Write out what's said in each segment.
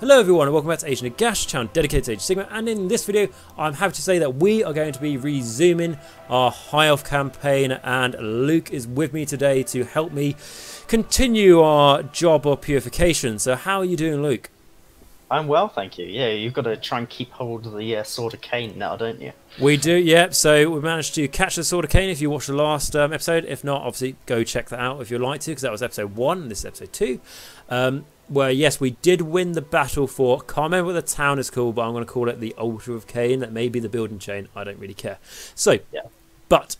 Hello everyone and welcome back to Ancient Nagash, channel dedicated to Age of Sigmar, and in this video I'm happy to say that we are going to be resuming our High Elf campaign, and Luke is with me today to help me continue our job of purification. So how are you doing, Luke? I'm well, thank you. Yeah, you've got to try and keep hold of the Sword of Cain now, don't you? We do, yeah. So we managed to catch the Sword of Cain if you watched the last episode. If not, obviously go check that out if you'd like to, because that was episode 1 and this is episode 2. Where, yes, we did win the battle for, can't remember what the town is called, but I'm going to call it the Altar of Cain. That may be the building chain. I don't really care. So, yeah. But,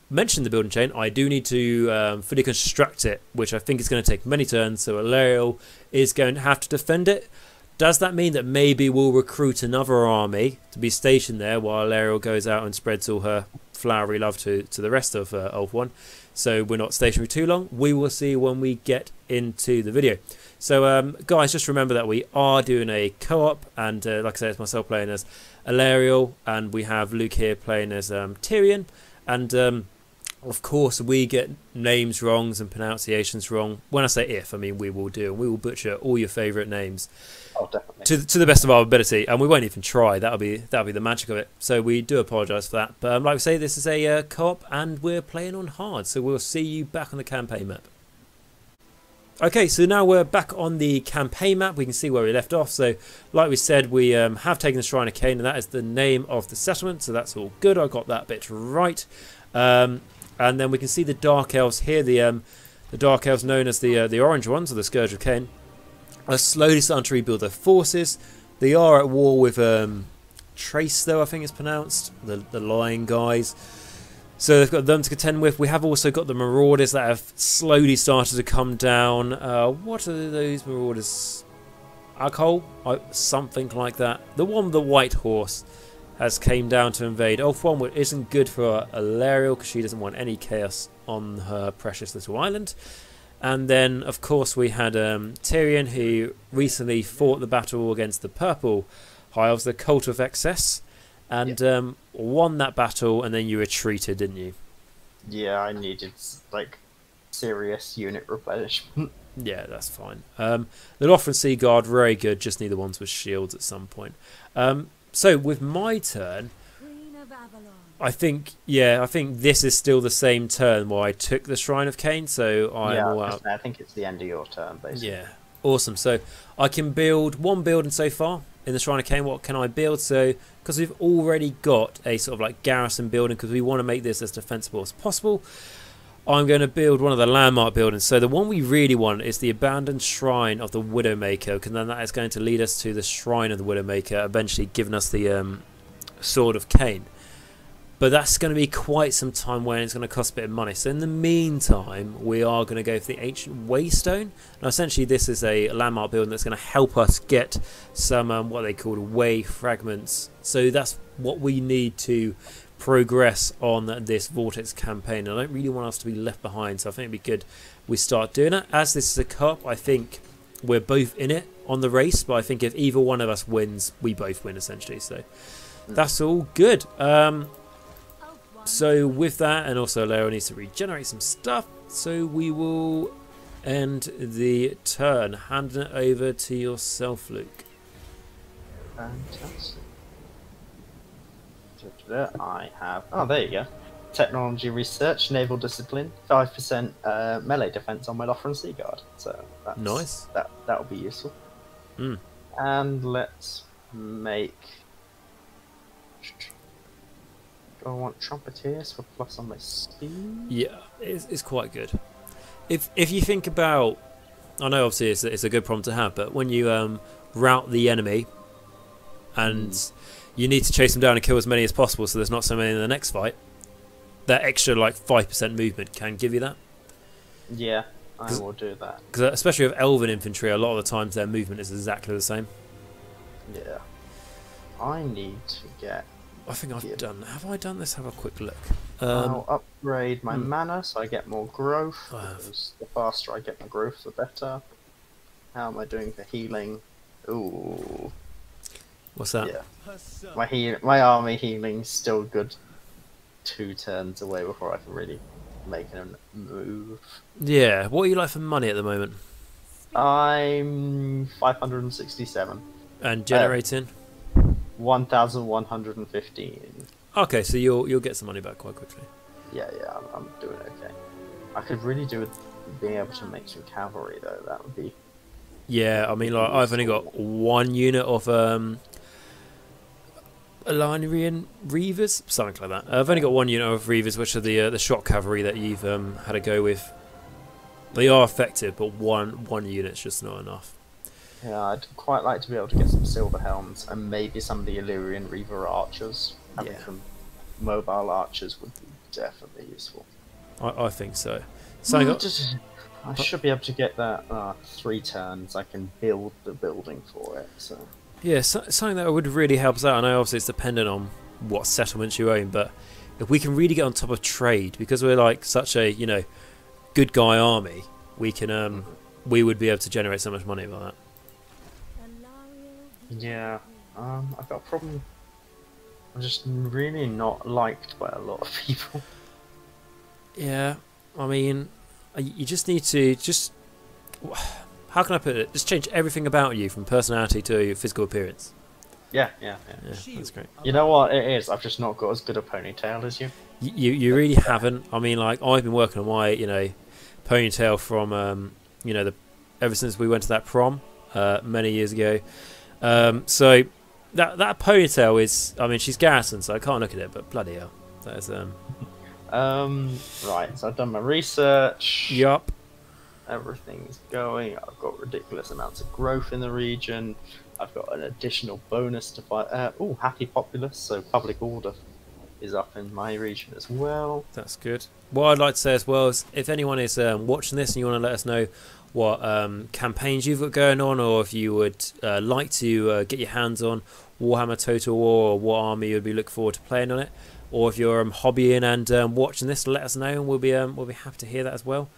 mention the building chain. I do need to fully construct it, which I think is going to take many turns. So Alarielle is going to have to defend it. Does that mean that maybe we'll recruit another army to be stationed there while Alarielle goes out and spreads all her flowery love to the rest of Elf 1? So we're not stationary too long. We will see when we get into the video. So guys, just remember that we are doing a co-op, and like I said, it's myself playing as Alarielle, and we have Luke here playing as Tyrion, and of course we get names wrong and pronunciations wrong. When I say if, I mean we will do, and we will butcher all your favourite names. Oh, definitely. To the best of our ability, and we won't even try. That'll be the magic of it. So we do apologise for that. But like I say, this is a co-op, and we're playing on hard. So we'll see you back on the campaign map. Okay, so now we're back on the campaign map. We can see where we left off. So, like we said, we have taken the Shrine of Cain, and that is the name of the settlement. So that's all good. I got that bit right. And then we can see the Dark Elves here. The Dark Elves, known as the Orange ones, or the Scourge of Cain, are slowly starting to rebuild their forces. They are at war with Trace, though I think it's pronounced, the Lion guys. So they've got them to contend with. We have also got the Marauders that have slowly started to come down. What are those Marauders? Alcohol? Something like that. The one with the white horse has came down to invade Elf 1, which isn't good for Alarielle because she doesn't want any chaos on her precious little island. And then, of course, we had Tyrion, who recently fought the battle against the Purple High Elves, the Cult of Excess, and won that battle, and then you retreated, didn't you? Yeah, I needed, like, serious unit replenishment. Yeah, that's fine. The Lothern Sea Guard, very good, just need the ones with shields at some point. So, with my turn, I think this is still the same turn where I took the Shrine of Cain, so I think it's the end of your turn, basically. Yeah, awesome. So I can build one building so far in the Shrine of Cain. What can I build? So, because we've already got a sort of like garrison building, because we want to make this as defensible as possible, I'm going to build one of the landmark buildings. So the one we really want is the abandoned Shrine of the Widowmaker, because then that is going to lead us to the Shrine of the Widowmaker, eventually giving us the Sword of Cain. But that's going to be quite some time when it's going to cost a bit of money. So in the meantime, we are going to go for the Ancient Waystone. Now essentially this is a landmark building that's going to help us get some what they call way fragments. So that's what we need to progress on this Vortex campaign. I don't really want us to be left behind, so I think it'd be good we start doing it. As this is a cup, I think we're both in it on the race, but I think if either one of us wins, we both win essentially. So that's all good. So with that, and also Alarielle needs to regenerate some stuff, so we will end the turn. Handing it over to yourself, Luke. Fantastic. I have... Oh, there you go. Technology research, naval discipline, 5% melee defense on my Lothern Sea Guard. So that's nice. That'll be useful. Mm. And let's make... I want trumpeters for plus on my speed. Yeah, it's quite good. If you think about, I know obviously it's a good problem to have, but when you rout the enemy and you need to chase them down and kill as many as possible, so there's not so many in the next fight, that extra like 5% movement can give you that. Yeah, I will do that. Because especially with Elven infantry, a lot of the times their movement is exactly the same. Yeah, I need to get. I think I've done. Have I done this? Have a quick look. I'll upgrade my mana so I get more growth. Because the faster I get my growth, the better. How am I doing for healing? Ooh. What's that? Yeah. My army healing's still good. 2 turns away before I can really make a move. Yeah. What are you like for money at the moment? I'm 567. And generating? 1,115. Okay, so you'll get some money back quite quickly. Yeah, I'm doing okay. I could really do with being able to make some cavalry though. That would be. Yeah, I mean, like I've only got one unit of Alarielle Reavers, something like that. I've only got one unit of Reavers, which are the shot cavalry that you've had a go with. They are effective, but one unit's just not enough. Yeah, I'd quite like to be able to get some silver helms and maybe some of the Illyrian Reaver archers. Having some mobile archers would be definitely useful. I think so. So I should be able to get that 3 turns. I can build the building for it. So yeah, something that would really help us out. I know obviously it's dependent on what settlements you own, but if we can really get on top of trade, because we're like such a good guy army, we can we would be able to generate so much money by that. Yeah, I've got a problem. I'm just really not liked by a lot of people. Yeah, I mean, you just need to how can I put it? Just change everything about you from personality to your physical appearance. Yeah, that's great. You know what it is? I've just not got as good a ponytail as you. You really haven't. I mean, like I've been working on my ponytail from ever since we went to that prom many years ago. So that ponytail is, I mean, she's Garrison, so I can't look at it, but bloody hell, that is right, so I've done my research. Yup. Everything's going. I've got ridiculous amounts of growth in the region. I've got an additional bonus to fight. Happy populace, so public order is up in my region as well. That's good. What I'd like to say as well is, if anyone is watching this and you want to let us know what campaigns you've got going on, or if you would like to get your hands on Warhammer Total War, or what army you'd be looking forward to playing on it, or if you're hobbying and watching this, let us know, and we'll be happy to hear that as well.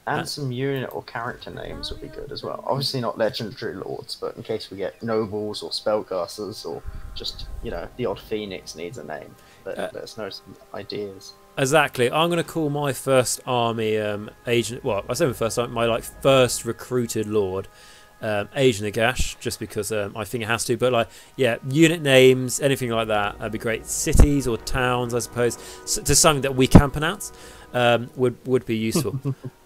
And some unit or character names would be good as well. Obviously not legendary lords, but in case we get nobles or spellcasters, or just the odd phoenix needs a name. But let us know some ideas. Exactly. I'm going to call my first army agent. Well, I say my first army, my first recruited lord, Agent Nagash, just because I think it has to. But unit names, anything like that'd be great. Cities or towns, I suppose, to something that we can pronounce would be useful.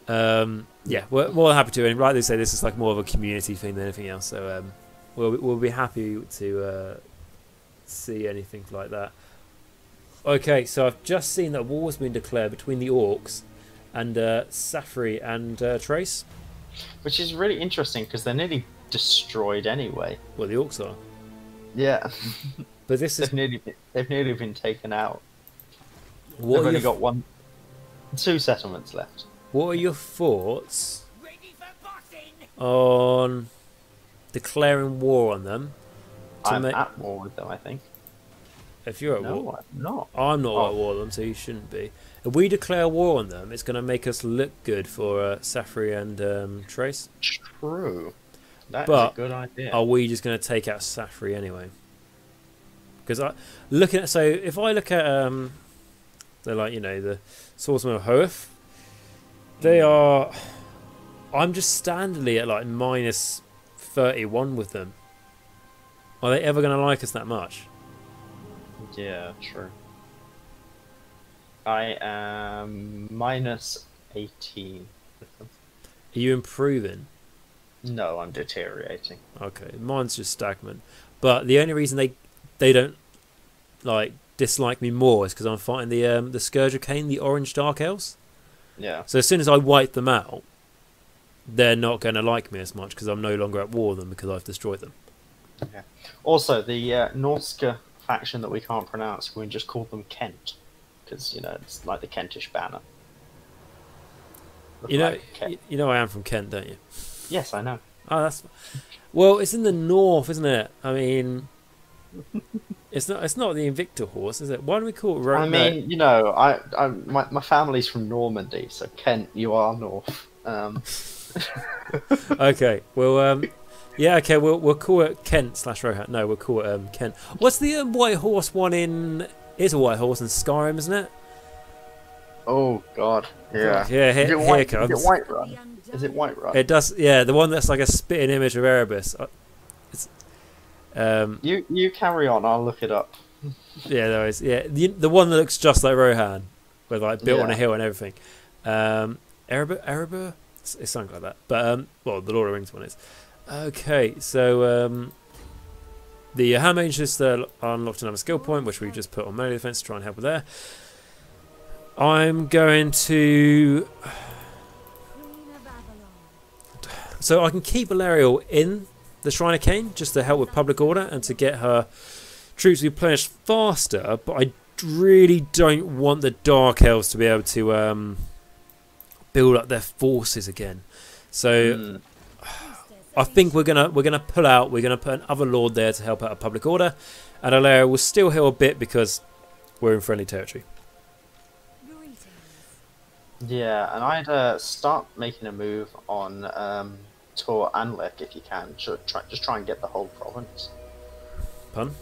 Yeah, we're more happy to. And like they say, this is like more of a community thing than anything else. So we'll be happy to see anything like that. Okay, so I've just seen that war's been declared between the Orcs and Safri and Trace. Which is really interesting because they're nearly destroyed anyway. Well, the Orcs are. Yeah. But this is... They've nearly been taken out. What They've only got 2 settlements left. What are your thoughts on declaring war on them? I'm at war with them, I think. If you're at war, no, I'm not. I'm not at war with them, so you shouldn't be. If we declare war on them, it's going to make us look good for Safri and Trace. True. That's a good idea. Are we just going to take out Safri anyway? Because if I look at the Swordsmen of Hoeth, they are. I'm just standardly at minus 31 with them. Are they ever going to like us that much? Yeah, true. I am minus 18 with them. Are you improving? No, I'm deteriorating. Okay, mine's just stagnant. But the only reason they don't dislike me more is because I'm fighting the Scourge of Cain, the Orange Dark Elves. Yeah. So as soon as I wipe them out, they're not going to like me as much because I'm no longer at war with them because I've destroyed them. Yeah. Also, the Norska faction that we can't pronounce, we can just call them Kent, because it's like the Kentish banner. You know I am from Kent, don't you? Yes, I know. Oh, well, it's in the north, isn't it? I mean, it's not the Invicta horse, is it? Why do we call it? I mean, my family's from Normandy, so Kent, you are north. Okay, well, yeah, okay, we'll call it Kent/Rohan. No, we'll call it Kent. What's the white horse one in? It's a white horse in Skyrim, isn't it? Oh God, yeah. Yeah, here it comes. White Run. Is it Whiterun? It does, yeah, the one that's like a spitting image of Erebus. It's, you carry on. I'll look it up. yeah, there is. Yeah, the one that looks just like Rohan, with like built on a hill and everything. Erebus? It's something like that. But well, the Lord of the Rings one is. Okay, so the Hammer Mage just unlocked another skill point, which we just put on melee defense to try and help with there. I'm going to. So I can keep Alarielle in the Shrine of Cain just to help with public order and to get her troops replenished faster, but I really don't want the Dark Elves to be able to build up their forces again. So I think we're gonna pull out. We're gonna put another Lord there to help out public order, and Alarielle will still heal a bit because we're in friendly territory. Yeah, and I'd start making a move on Tor and Lek if you can. Just try and get the whole province. Pun?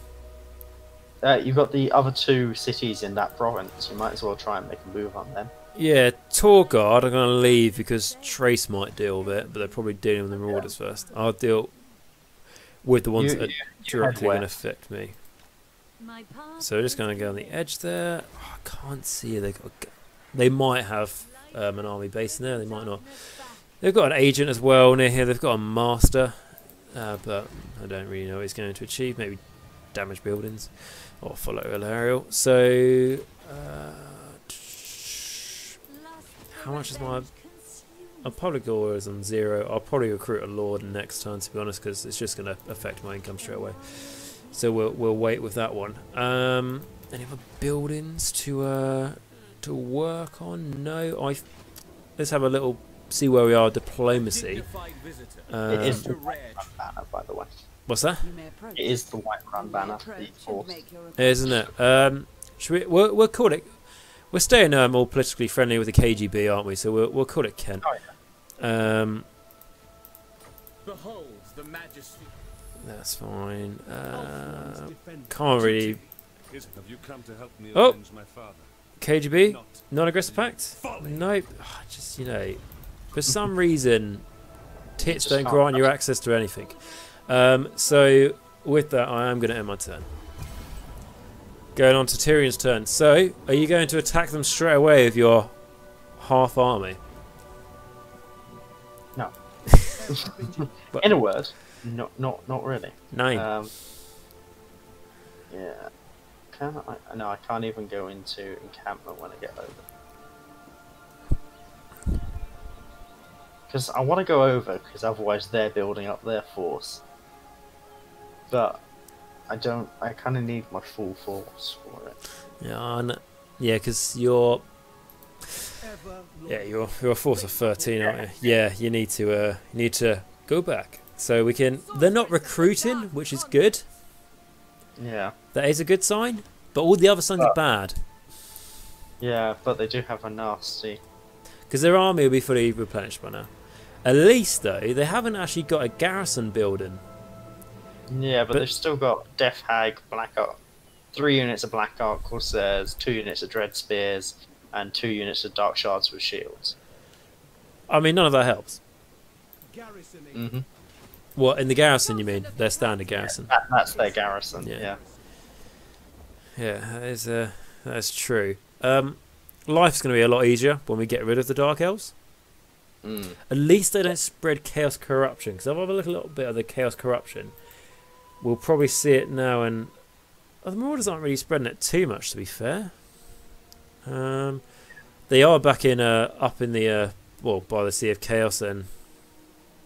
You've got the other 2 cities in that province. You might as well try and make a move on them. Yeah, Torgard I'm going to leave because Trace might deal with it, but they're probably dealing with the Marauders first. I'll deal with the ones that are directly going to affect me. So we're just going to go on the edge there. Oh, I can't see it. They might have an army base in there, they might not. They've got an agent as well near here, they've got a master, but I don't really know what he's going to achieve. Maybe damage buildings or follow Alarielle. So how much is my public order is on 0. I'll probably recruit a Lord next turn, to be honest, because it's just going to affect my income straight away. So we'll wait with that one. Any other buildings to work on? No. Let's have a little see where we are. Diplomacy. It is the White banner, by the way. What's that? It is the Whiterun banner. The force. Isn't it? Should we? We'll call it. We're staying more politically friendly with the KGB, aren't we? So we'll call it Kent. Oh, yeah. Behold the majesty. That's fine. Can't really. Have you come to help me Oh. avenge my father? KGB? Non-aggressive pact? Nope. Just, for some reason, tits don't grant you access to anything. So, with that, I am going to end my turn. Going on to Tyrion's turn. So, are you going to attack them straight away with your half army? No. In a word, not really. Nine. Yeah. No, I can't even go into encampment when I get over. Because I want to go over, because otherwise they're building up their force. But I don't. I kind of need my full force for it. Yeah, because you're a force of 13, aren't you? Yeah, you need to go back. So we can. They're not recruiting, which is good. Yeah. That is a good sign. But all the other signs are bad. Yeah, but they do have a nasty. Because their army will be fully replenished by now. At least, though, they haven't actually got a garrison building. Yeah, but they've still got Death Hag, Black Ark, 3 units of Black Ark Corsairs, 2 units of Dread Spears, and 2 units of Dark Shards with shields. I mean, none of that helps. Mm-hmm. What, in the garrison, you mean? Their standard garrison? That's their garrison, yeah. Yeah, that's true. Life's going to be a lot easier when we get rid of the Dark Elves. At least they don't spread Chaos Corruption. Because if I have a little bit of the Chaos Corruption, we'll probably see it now. And the Marauders aren't really spreading it too much, to be fair. They are back in up in the by the Sea of Chaos and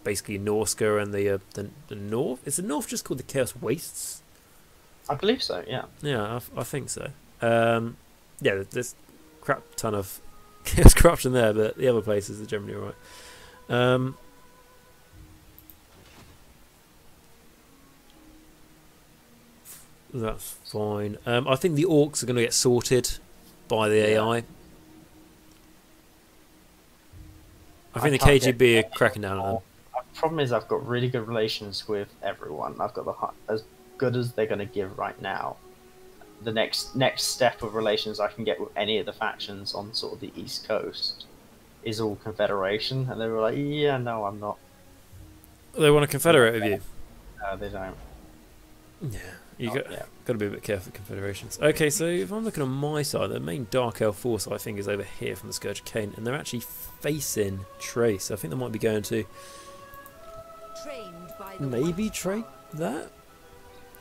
basically Norsca and the North. Is the North just called the Chaos Wastes? I believe so, yeah. Yeah, I think so. Yeah, there's a crap ton of Chaos Corruption there, but the other places are generally alright. That's fine. I think the Orcs are going to get sorted by the AI. I think the KGB are cracking down on them. The problem is I've got really good relations with everyone. I've got as good as they're going to give right now. The next step of relations I can get with any of the factions on sort of the East Coast is all Confederation, and they were like, yeah, no, I'm not. They want to confederate with you. No, they don't. Yeah, you Not got yet. to be a bit careful with confederations. Okay, so if I'm looking on my side, the main Dark Elf force I think is over here from the Scourge of Cain, and they're actually facing Trace. I think they might be going to maybe trade that,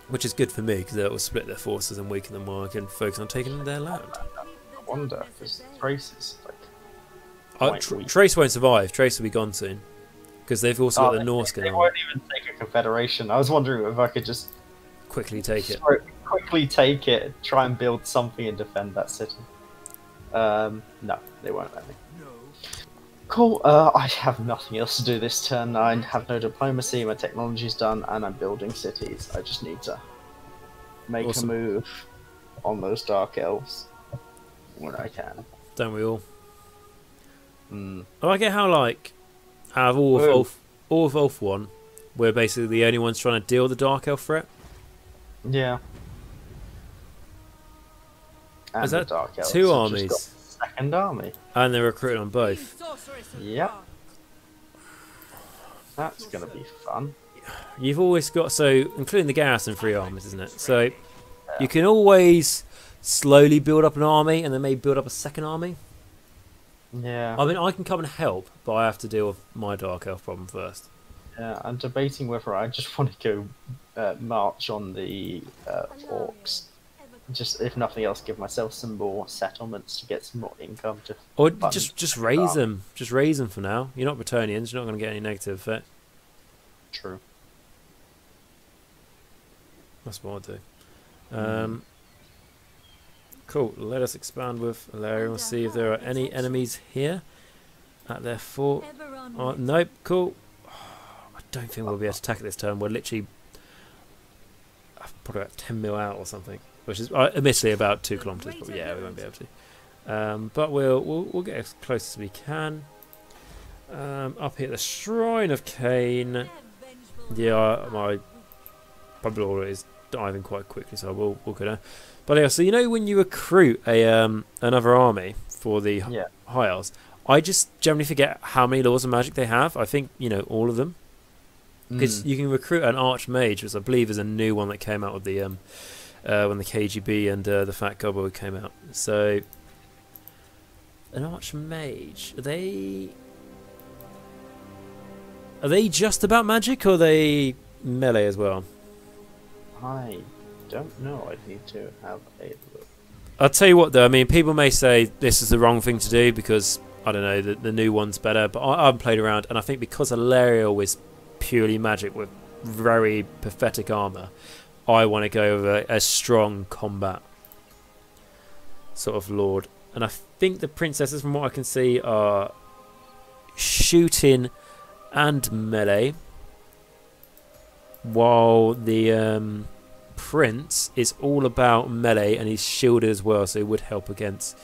which is good for me because that will split their forces and weaken them while I can focus on taking their land. I wonder, because Trace is like. Trace won't survive. Trace will be gone soon because they've also got the Norse They going on. won't even take a Confederation. I was wondering if I could just Quickly take it. quickly take it, try and build something and defend that city. No, they won't let me. Cool, I have nothing else to do this turn. I have no diplomacy, my technology's done, and I'm building cities. I just need to make Awesome. a move on those Dark Elves when I can. Don't we all? Mm. I like it how, like, out of all of Ulf 1, we're basically the only ones trying to deal with the Dark Elf threat. Yeah. And Is the that Dark Elves two have armies? just got second army. And they're recruiting on both. Yep. That's gonna be fun. You've always got, so, including the garrison, 3 armies, isn't it? So, you can always slowly build up an army and then maybe build up a second army. Yeah. I mean, I can come and help, but I have to deal with my Dark Elf problem first. Yeah, I'm debating whether I just want to go march on the orcs. Just, if nothing else, give myself some more settlements to get some more income. To Or fund just raise them. Just raise them for now. You're not Bretonnians, you're not going to get any negative effect. True. That's what I'll do. Cool, let us expand with Alarielle. We'll see if there are any enemies here at their fort. Nope, cool. I don't think we'll be able to attack it this turn. We're literally probably about 10 mil out or something, which is admittedly about 2 kilometres, but yeah, we won't be able to. But we'll get as close as we can. Up here, the Shrine of Cain. Yeah, my Avelorn is diving quite quickly, so we'll go down. But yeah, so you know when you recruit a another army for the High Elves, I just generally forget how many laws of magic they have. I think, you know, all of them. Because you can recruit an Archmage, which I believe is a new one that came out with the when the KGB and the Fat Goblin came out. So an Archmage, are they just about magic, or are they melee as well? I don't know. I need to have a look. I'll tell you what, though. I mean, people may say this is the wrong thing to do because, I don't know, the new one's better. But I haven't played around, and I think because Alarielle is purely magic with very pathetic armour, I want to go with a strong combat sort of lord. And I think the princesses, from what I can see, are shooting and melee, while the prince is all about melee and he's shielded as well, so it would help against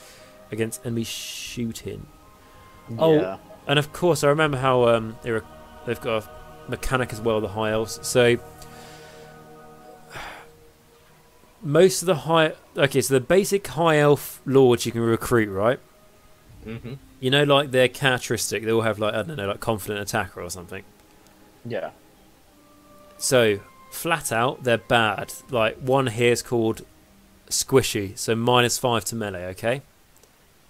enemy shooting. Yeah. Oh, and of course I remember how they've got a mechanic as well, the High Elves. So most of the so the basic High Elf lords you can recruit, right? Mhm. You know, like their characteristic, they all have, like, I don't know, like confident attacker or something. Yeah. So flat out, they're bad. Like, one here is called squishy, so -5 to melee, okay?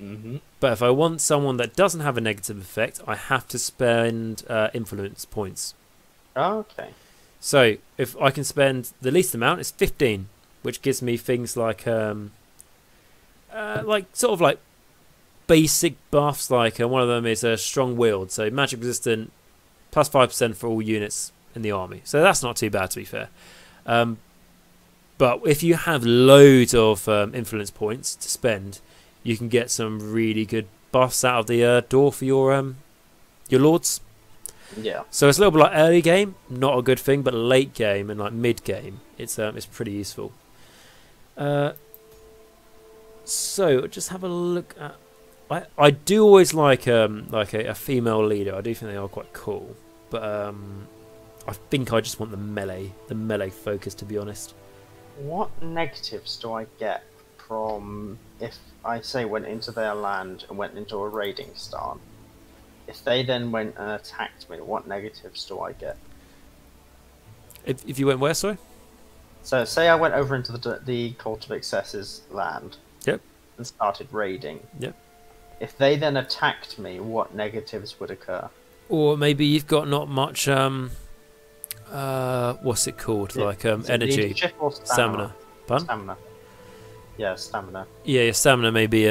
Mhm. But if I want someone that doesn't have a negative effect, I have to spend influence points. Okay. So if I can spend the least amount, it's 15, which gives me things like sort of like basic buffs. Like one of them is a strong wield, so magic resistant, plus 5% for all units in the army. So that's not too bad, to be fair. But if you have loads of influence points to spend, you can get some really good buffs out of the door for your lords. Yeah. So it's a little bit like early game, not a good thing, but late game and like mid game, it's pretty useful. So just have a look at. I do always like a female leader. I do think they are quite cool, but I think I just want the melee focus, to be honest. What negatives do I get from if I say went into their land and went into a raiding stance? if they then went and attacked me, what negatives do I get? If you went where, sorry? So say I went over into the Cult of Excess's land. Yep. And started raiding. Yep. If they then attacked me, what negatives would occur? Or maybe you've got not much what's it called? Like energy, leadership or stamina. Pardon? Stamina. Yeah, stamina. Yeah, your stamina may be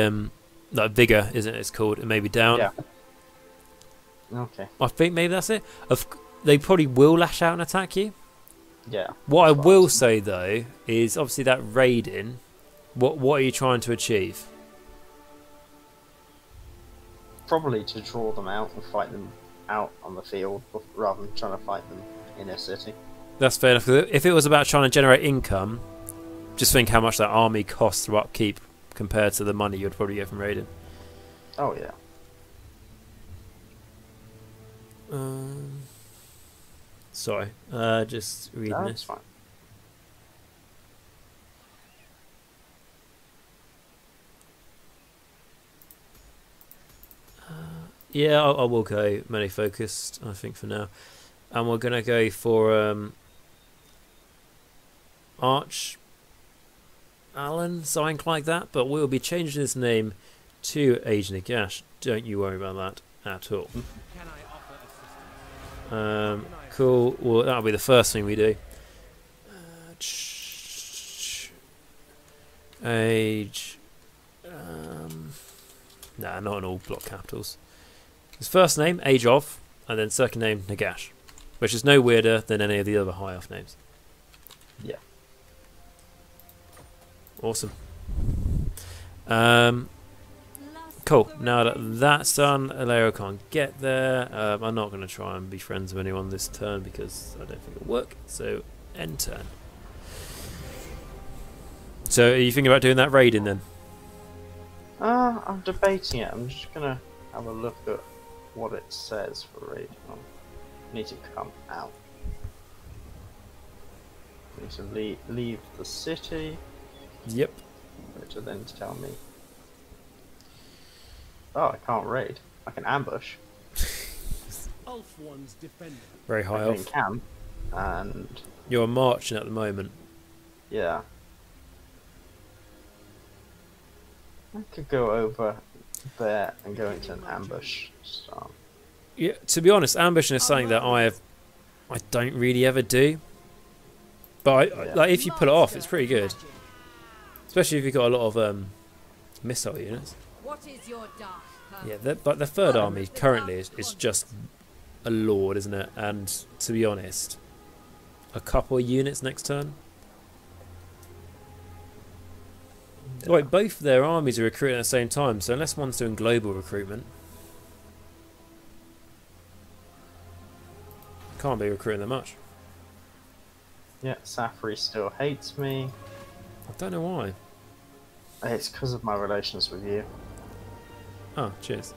like vigor, isn't it? It's called. It may be down. Yeah. Okay. I think maybe that's it. They probably will lash out and attack you. Yeah. What I will say though is obviously that raiding. What are you trying to achieve? Probably to draw them out and fight them out on the field rather than trying to fight them in a city. That's fair enough. If it was about trying to generate income, just think how much that army costs to upkeep compared to the money you'd probably get from raiding. Oh yeah. Sorry, just reading No, this. that's fine. Yeah, I will go melee focused, I think, for now. And we're going to go for Arch Allen, something like that. But we'll be changing his name to Agent Nagash. Don't you worry about that at all. Can I offer assistance? Cool. Well, that'll be the first thing we do. Age. Nah, not in all block capitals. His first name, Age of, and then second name, Nagash, which is no weirder than any of the other high elf names. Yeah. Awesome. Cool. Now that that's done, Alarielle can't get there. I'm not going to try and be friends with anyone this turn because I don't think it'll work. So, end turn. So, are you thinking about doing that raiding then? I'm debating it. I'm just gonna have a look at what it says for raiding. I need to come out. I need to leave the city. Yep. Which will then tell me. Oh, I can't raid. I can ambush. Elf one's defending. Very high I elf. can camp, and You're marching at the moment. yeah. I could go over there and go into an ambush. So. Yeah, to be honest, ambushing is something that I don't really ever do. But like if you pull it off, it's pretty good. Especially if you've got a lot of missile units. What is your dark purpose? Yeah, but the third army currently is just a lord, isn't it? And to be honest, a couple of units next turn. Yeah. Like both their armies are recruiting at the same time, so unless one's doing global recruitment, can't be recruiting that much. Yeah, Safri still hates me. I don't know why. It's because of my relations with you. Oh, cheers.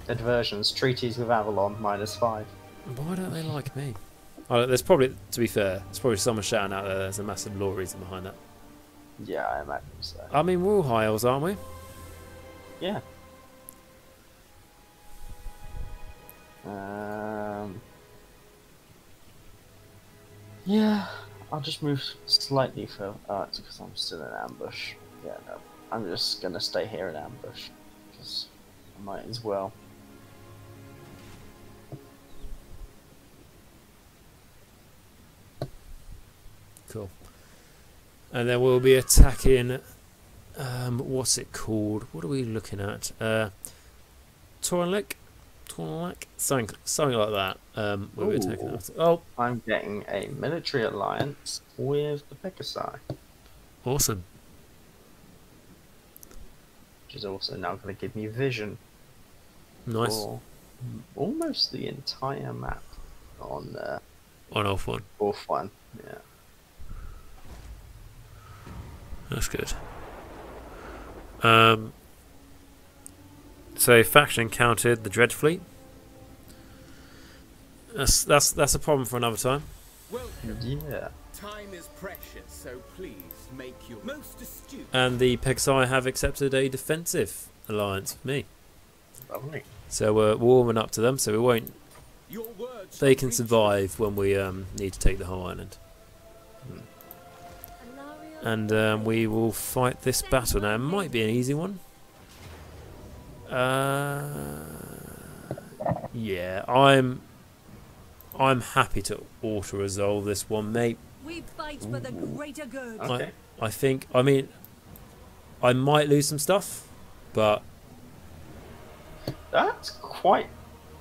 Adversions, treaties with Avelorn, -5. Why don't they like me? Oh, there's probably, to be fair, there's probably someone shouting out there. There's a massive law reason behind that. Yeah, I imagine so. I mean, we're all high elves, aren't we? Yeah. Yeah, I'll just move slightly further. Oh, it's because I'm still in ambush. Yeah, no. I'm just gonna stay here in ambush. Because I might as well. Cool. And then we'll be attacking. What's it called? What are we looking at? Tornlek? Something like that. We'll be attacking that. Oh, I'm getting a military alliance with the Pegasi. awesome. Which is also now going to give me vision Nice. for almost the entire map on On off one. fourth one. Yeah. That's good. So faction encountered the Dread Fleet. That's a problem for another time. Welcome. Yeah. Time is precious, so please make your most astute. And the Pegasi have accepted a defensive alliance with me. Lovely. So we're warming up to them, so we won't. Your words They can reach survive when we need to take the whole island. And we will fight this battle. Now, it might be an easy one. Yeah, I'm happy to auto-resolve this one, mate. We fight for the greater good. Okay. I think, I mean, I might lose some stuff, but That's quite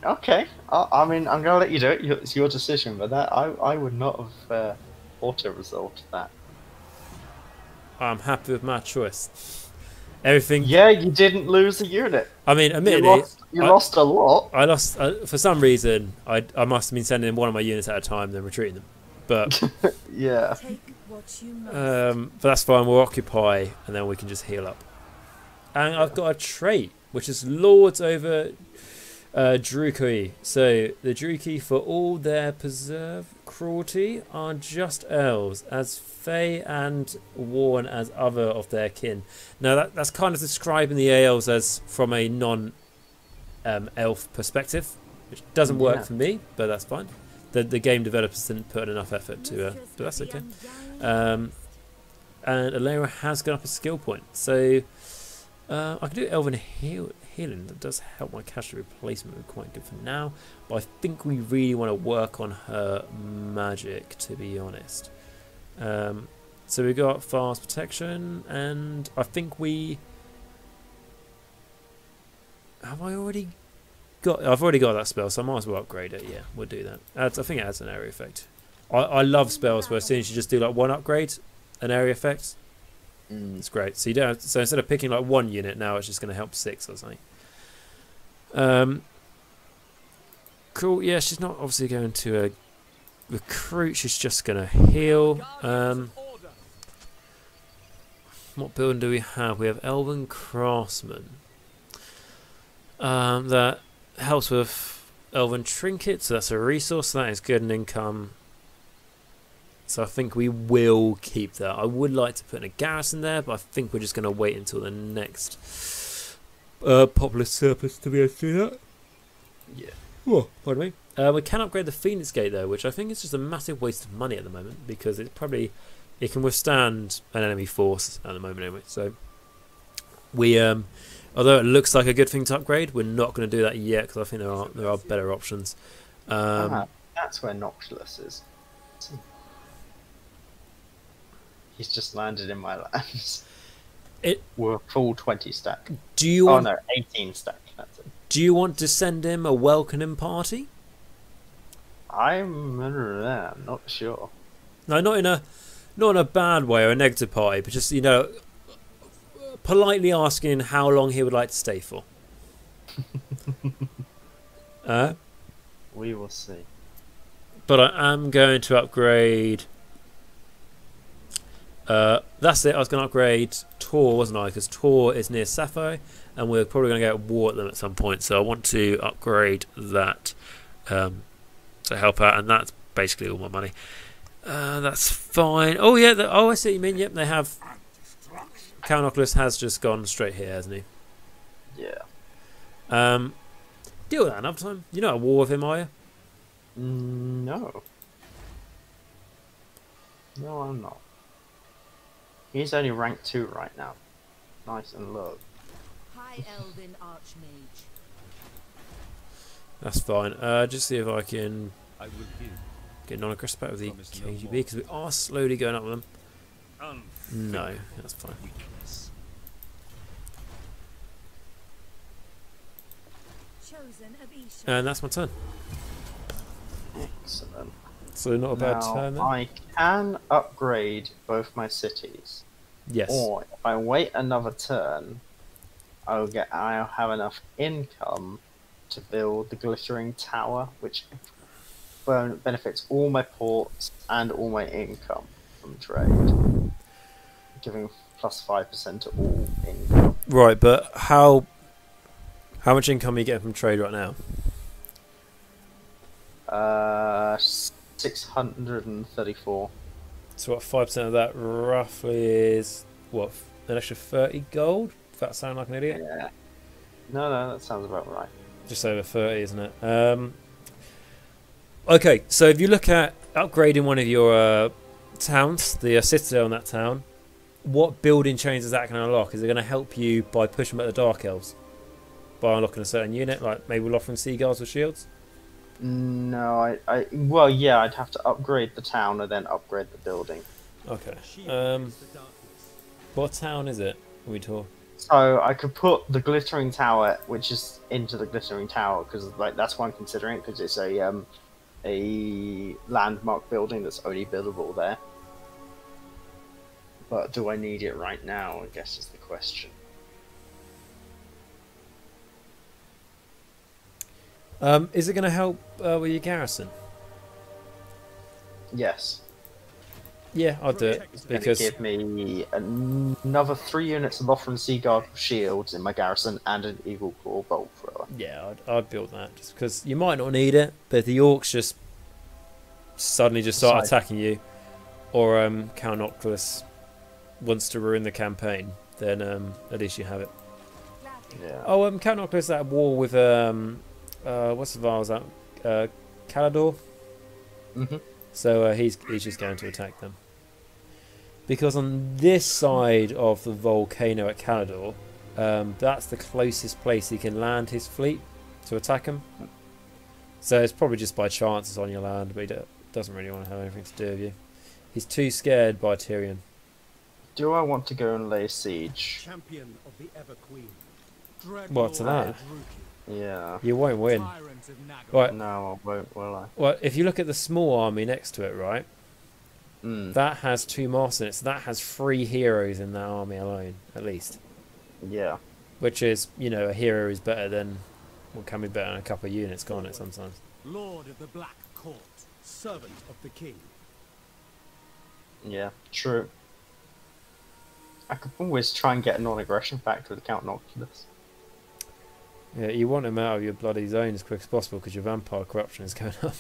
okay. I mean, I'm gonna let you do it. It's your decision, but that I would not have auto-resolved that. I'm happy with my choice. Everything. Yeah, you didn't lose a unit. I mean, admittedly, You lost a lot. I lost for some reason. I must have been sending one of my units at a time, then retreating them. But Yeah. Take what you must. but that's fine. We'll occupy, and then we can just heal up. And I've got a trait, which is Lords over Druki. So the Druki, for all their preserve cruelty, are just elves, as Fey and worn as other of their kin. Now that's kind of describing the elves as from a non-elf perspective, which doesn't work for me, but that's fine. The game developers didn't put enough effort to, but that's okay. And Alarielle has gone up a skill point, so I can do Elven healing. That does help my casualty replacement. We're quite good for now, but I think we really want to work on her magic, to be honest. So we got fast protection, and I think we have. I already got. I've already got that spell, so I might as well upgrade it. Yeah, we'll do that. I think it adds an area effect. I love spells where as soon as you just do like one upgrade, an area effect. It's great. So you don't have to, so instead of picking like one unit, now it's just going to help 6 or something. Cool. Yeah, she's not obviously going to recruit. She's just going to heal. What building do we have? We have Elven Craftsman. That helps with Elven Trinkets. So that's a resource. So that is good in income. So I think we will keep that. I would like to put in a garrison there, but I think we're just going to wait until the next popular surplus to be able to do that. Yeah. Oh, pardon me. We can upgrade the Phoenix Gate though, which I think is just a massive waste of money at the moment because it can withstand an enemy force at the moment anyway. So we, although it looks like a good thing to upgrade, we're not going to do that yet because I think there are better options. That's where Noxulus is. He's just landed in my lands. We're full 20 stack. Do you want? Oh no, 18 stack. That's it. Do you want to send him a welcoming party? I'm not sure. No, not in a bad way or a negative party, but just politely asking how long he would like to stay for. We will see. But I am going to upgrade. That's it. I was going to upgrade Tor, wasn't I? Because Tor is near Sappho, and we're probably going to go war at them at some point. So I want to upgrade that to help out, and that's basically all my money. That's fine. Oh yeah. I see what you mean. Yep, they have. Count has just gone straight here, hasn't he? Yeah. Deal with that another time. You're not at war with him, are you? No. No, I'm not. He's only rank 2 right now. Nice and low. High Elven Archmage. That's fine. Just see if I can I will give. get non-aggressive back with the Promise no KGB more. because we are slowly going up with them. Unfit No, that's fine. weakness. Chosen of Isha. And that's my turn. Excellent. So not a bad Now, turn then. I can upgrade both my cities. Yes. Or if I wait another turn, I'll have enough income to build the Glittering Tower, which benefits all my ports and all my income from trade, giving plus 5% to all income. Right, but how much income are you getting from trade right now? 634. So what, 5% of that roughly is what, an extra 30 gold? Does that sound like an idiot? Yeah. No, that sounds about right. Just over 30, isn't it? Okay, so if you look at upgrading one of your towns, the citadel in that town, what building chains is that going to unlock? Is it going to help you by pushing back the Dark Elves? By unlocking a certain unit, like maybe Lothern Seagulls with shields? No, well, yeah, I'd have to upgrade the town and then upgrade the building. Okay. What town is it? We talk. So I could put the Glittering Tower, which is into the Glittering Tower, because like that's what I'm considering, because it's a landmark building that's only buildable there. But do I need it right now? I guess is the question. Is it going to help with your garrison? Yes. Yeah, I'll do it because Give me another 3 units of Lothern Seaguard shields in my garrison and an Eagle Claw bolt thrower. yeah, I'd build that just because you might not need it, but if the orcs just suddenly just start attacking you, or Count Oculus wants to ruin the campaign, then at least you have it. Yeah. Oh, Count Oculus at war with what's the Vile that? Calador. Mhm. So he's just going to attack them. Because on this side of the volcano at Calador, that's the closest place he can land his fleet to attack him. So it's probably just by chance it's on your land, but he doesn't really want to have anything to do with you. He's too scared by Tyrion. Do I want to go and lay siege? Champion of the Ever Queen. What, to that? Yeah. You won't win. Right. No, I won't, will I? Well, if you look at the small army next to it, right? Mm. That has 2 masters in it, so that has 3 heroes in that army alone, at least. Yeah. Which is, you know, a hero is better than, well, can be better than a couple of units, can't it, sometimes? Lord of the Black Court, servant of the king. Yeah, true. I could always try and get a non-aggression factor with Count Oculus. Yeah, you want him out of your bloody zone as quick as possible because your vampire corruption is going up.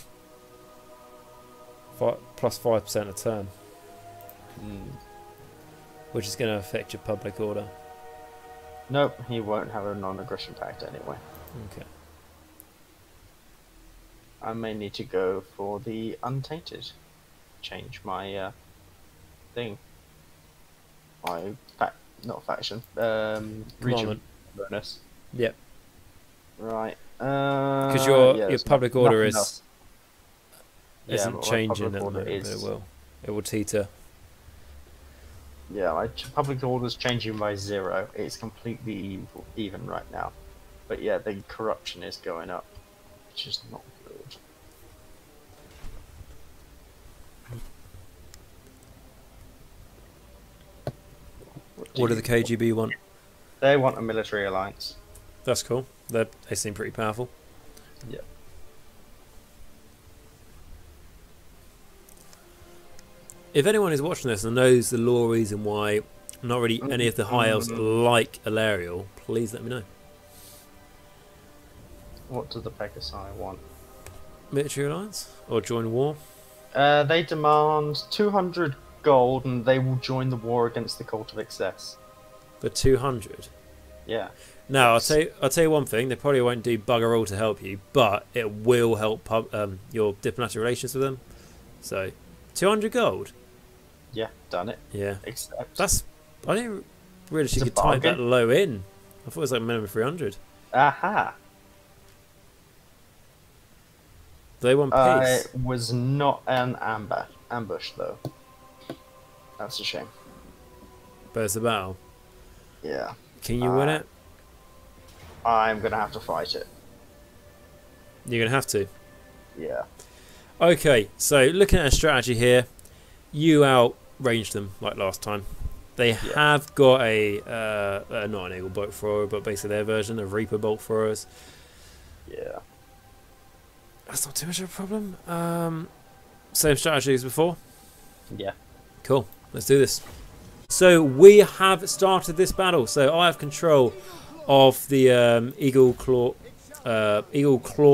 Plus 5% a turn. Which is going to affect your public order. Nope, he won't have a non-aggression pact anyway. Okay. I may need to go for the Untainted. Change my thing. My not faction. Region bonus. Yep. Right. Because your there's public order nothing else. isn't my changing public at the order moment, but is- it will. It will teeter. Yeah, my public order's changing by 0. It's completely even right now. But yeah, the corruption is going up, which is not good. What do the KGB want? They want a military alliance. That's cool. They seem pretty powerful. Yeah. If anyone is watching this and knows the lore reason why not really any of the high elves like Alarielle, please let me know. What do the Pegasi want? Military alliance? Or join war? They demand 200 gold and they will join the war against the Cult of Excess. For 200? Yeah. Now, I'll tell you one thing. They probably won't do bugger all to help you, but it will help your diplomatic relations with them. So, 200 gold? Yeah, done it. Yeah. Except. I didn't realise you It's a could type that bargain. low in. I thought it was like minimum 300. Aha! Do they want peace? It was not an ambush, though. That's a shame. But it's a battle. Yeah. Can you win it? I'm gonna have to fight it. You're going to have to. Yeah. Okay, so looking at a strategy here, you outranged them like last time. They have got a not an Eagle bolt thrower, but basically their version of Reaper bolt throwers. Yeah. That's not too much of a problem. Same strategy as before. Yeah. Cool, let's do this. So we have started this battle. So I have control of the Eagle Claw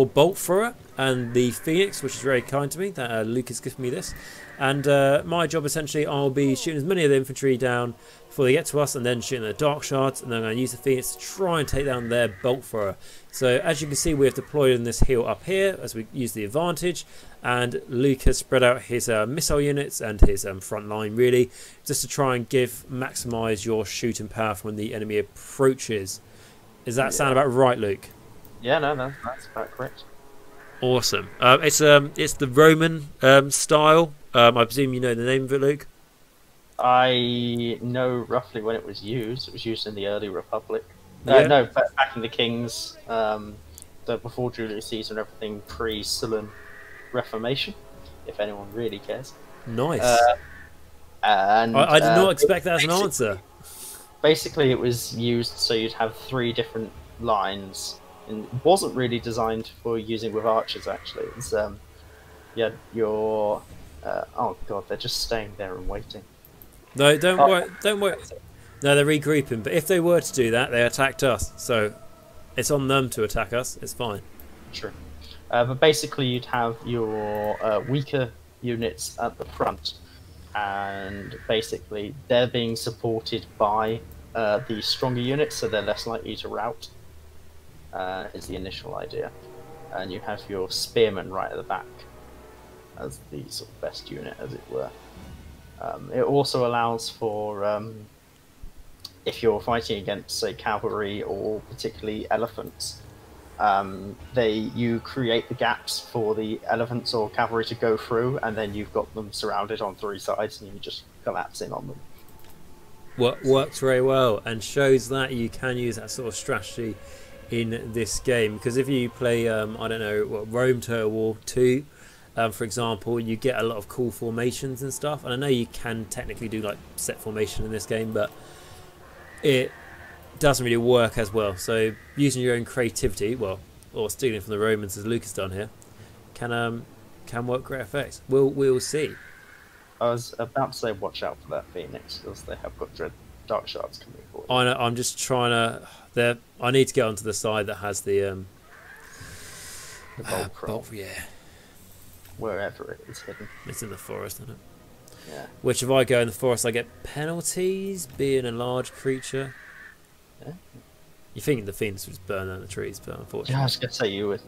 bolt thrower. and the Phoenix, which is very kind to me that Luke has given me this. And my job essentially, I'll be shooting as many of the infantry down before they get to us, and then shooting the Dark Shards, and then I'm going to use the Phoenix to try and take down their Bolt Thrower. So as you can see, we have deployed in this hill up here as we use the advantage, and Luke has spread out his missile units and his front line really, just to try and maximise your shooting power when the enemy approaches. Does that sound about right, Luke? Yeah, no, that's about correct. Awesome. It's the Roman style. I presume you know the name of it, Luke? I know roughly when it was used. It was used in the early Republic. Yeah. No, back in the Kings, before Julius Caesar and everything, pre-Sullan Reformation, if anyone really cares. Nice. And I did not expect that as an answer. Basically, it was used so you'd have 3 different lines. And it wasn't really designed for using with archers, actually. It was, yeah, your... oh god, they're just staying there and waiting. No, don't worry. No, they're regrouping. But if they were to do that, they attacked us. So it's on them to attack us. It's fine. True. But basically, you'd have your weaker units at the front, and basically they're being supported by the stronger units, so they're less likely to rout. Is the initial idea, and you have your spearmen right at the back as the sort of best unit, as it were. It also allows for if you're fighting against, say, cavalry or particularly elephants, you create the gaps for the elephants or cavalry to go through, and then you've got them surrounded on 3 sides, and you just collapse in on them. Works very well, and shows that you can use that sort of strategy in this game, because if you play I don't know, Rome Total War 2 for example, you get a lot of cool formations and stuff, and I know you can technically do like set formation in this game, but it doesn't really work as well. So using your own creativity, or stealing from the Romans as Luke has done here, can work great effects. We'll see. I was about to say watch out for that Phoenix, because they have got Dark Shards coming forward. I know, I'm just trying to... I need to get onto the side that has the bolt, yeah. Wherever it is hidden. It's in the forest, isn't it? Yeah. Which, if I go in the forest, I get penalties being a large creature. Yeah. You think the Phoenix would just burn down the trees, but unfortunately... Yeah, I was going to say you would.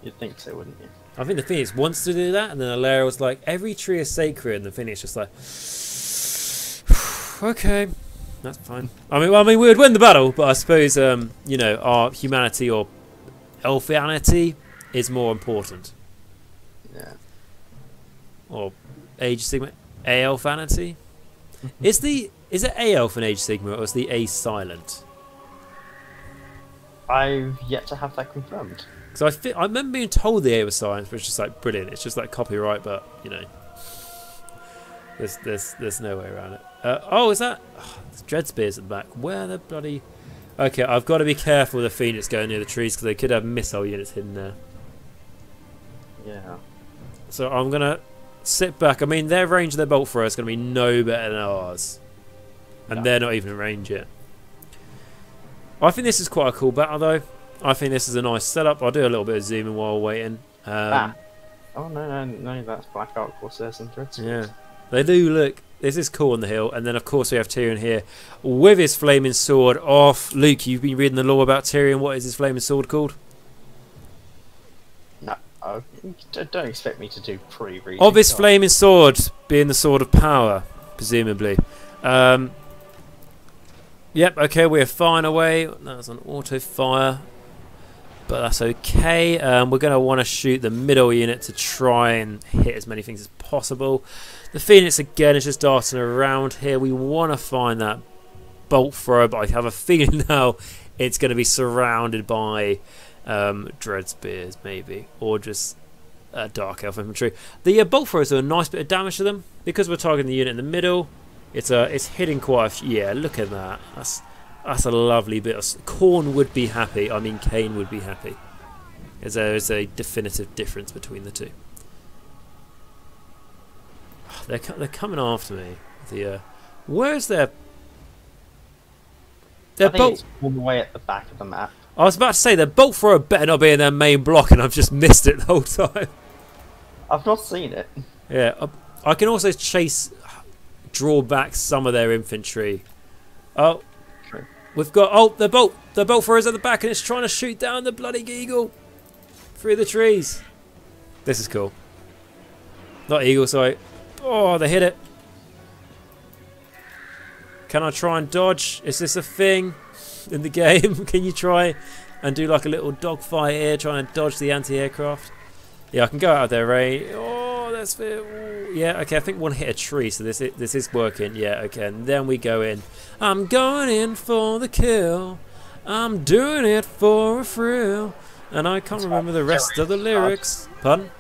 You'd think so, wouldn't you? I think the Phoenix wants to do that, and then Alarielle was like, every tree is sacred, and the Phoenix just like... okay, that's fine. I mean, we would win the battle, but I suppose, you know, our humanity or elfianity is more important. Yeah. Or Age Sigma, A-elfanity? Is it A-elf in Age Sigma, or is the A silent? I've yet to have that confirmed. Because I remember being told the A was silent, but it's just like brilliant. It's just like copyright, but you know, there's no way around it. Oh, is that? Oh, there's dread spears at the back. Where the bloody? Okay, I've got to be careful with the Phoenix going near the trees, because they could have missile units hidden there. Yeah. So I'm gonna sit back. I mean, their range of their bolt thrower is gonna be no better than ours, and they're not even in range yet. I think this is quite a cool battle, though. I think this is a nice setup. I'll do a little bit of zooming while waiting. Oh no, that's Black Ark Corsairs and Dreadspears. Yeah, they do look. This is cool on the hill, and then of course we have Tyrion here with his flaming sword off. Luke, you've been reading the lore about Tyrion. What is his flaming sword called? No, don't expect me to do pre-reading. Of his flaming sword being the sword of power, presumably. Yep. Okay, we're firing away. That was on auto fire, but that's okay. We're going to want to shoot the middle unit to try and hit as many things as possible. The Phoenix again is just darting around here. We want to find that bolt thrower, but I have a feeling now it's going to be surrounded by dread spears, maybe, or just dark elf infantry. The bolt throwers do a nice bit of damage to them because we're targeting the unit in the middle. It's hitting quite a few. Yeah, look at that. That's a lovely bit of... Khorne would be happy. I mean, Kane would be happy. There is a definitive difference between the two. They're coming after me. Where's their bolt? It's all the way at the back of the map. I was about to say, the bolt thrower better not be in their main block, and I've just missed it the whole time. I've not seen it. Yeah, I can also draw back some of their infantry. Oh, True. we've got, the bolt thrower's at the back, and it's trying to shoot down the bloody eagle through the trees. This is cool. Not eagle, sorry. Oh, they hit it. Can I try and dodge? Is this a thing in the game? Can you try and do like a little dogfight here, trying to dodge the anti-aircraft? Yeah, I can go out of their range. Oh, that's yeah. Okay, I think one hit a tree, so this is working. Yeah, okay. And then we go in. I'm going in for the kill. I'm doing it for a thrill. And I can't remember the rest of the lyrics. Pardon?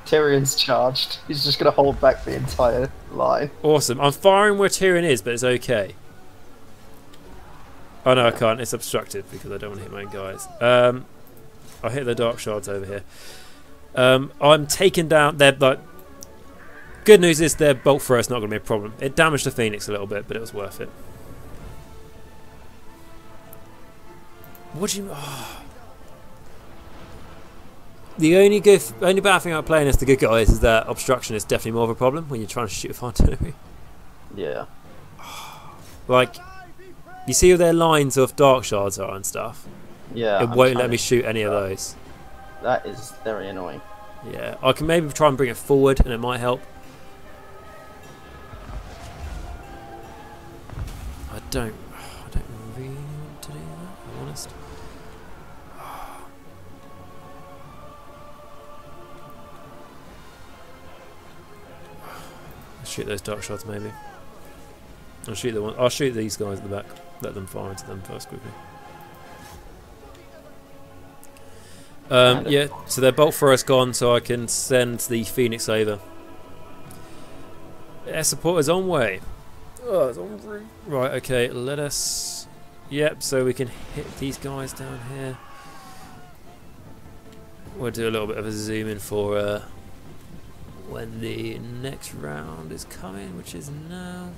Tyrion's charged. He's just going to hold back the entire line. Awesome. I'm firing where Tyrion is, but it's okay. Oh no, I can't. It's obstructed because I don't want to hit my own guys. I'll hit the dark shards over here. I'm taking down their, like, good news is their bolt thrower is not going to be a problem. It damaged the Phoenix a little bit, but it was worth it. What do you... Oh. The only bad thing about playing as the good guys is that obstruction is definitely more of a problem when you're trying to shoot with artillery. Yeah. Like, you see where their lines of dark shards are and stuff? Yeah. It won't let me shoot any of those. That is very annoying. Yeah, I can maybe try and bring it forward and it might help. I don't really want to do that, I'm honest. Shoot those dark shots maybe. I'll shoot these guys at the back. Let them fire into them first quickly. Yeah, so their bolt thrower's gone, so I can send the Phoenix over. Air support is on way. Oh, it's on route. Right, okay, let us... Yep, so we can hit these guys down here. We'll do a little bit of a zoom in for when the next round is coming, which is now.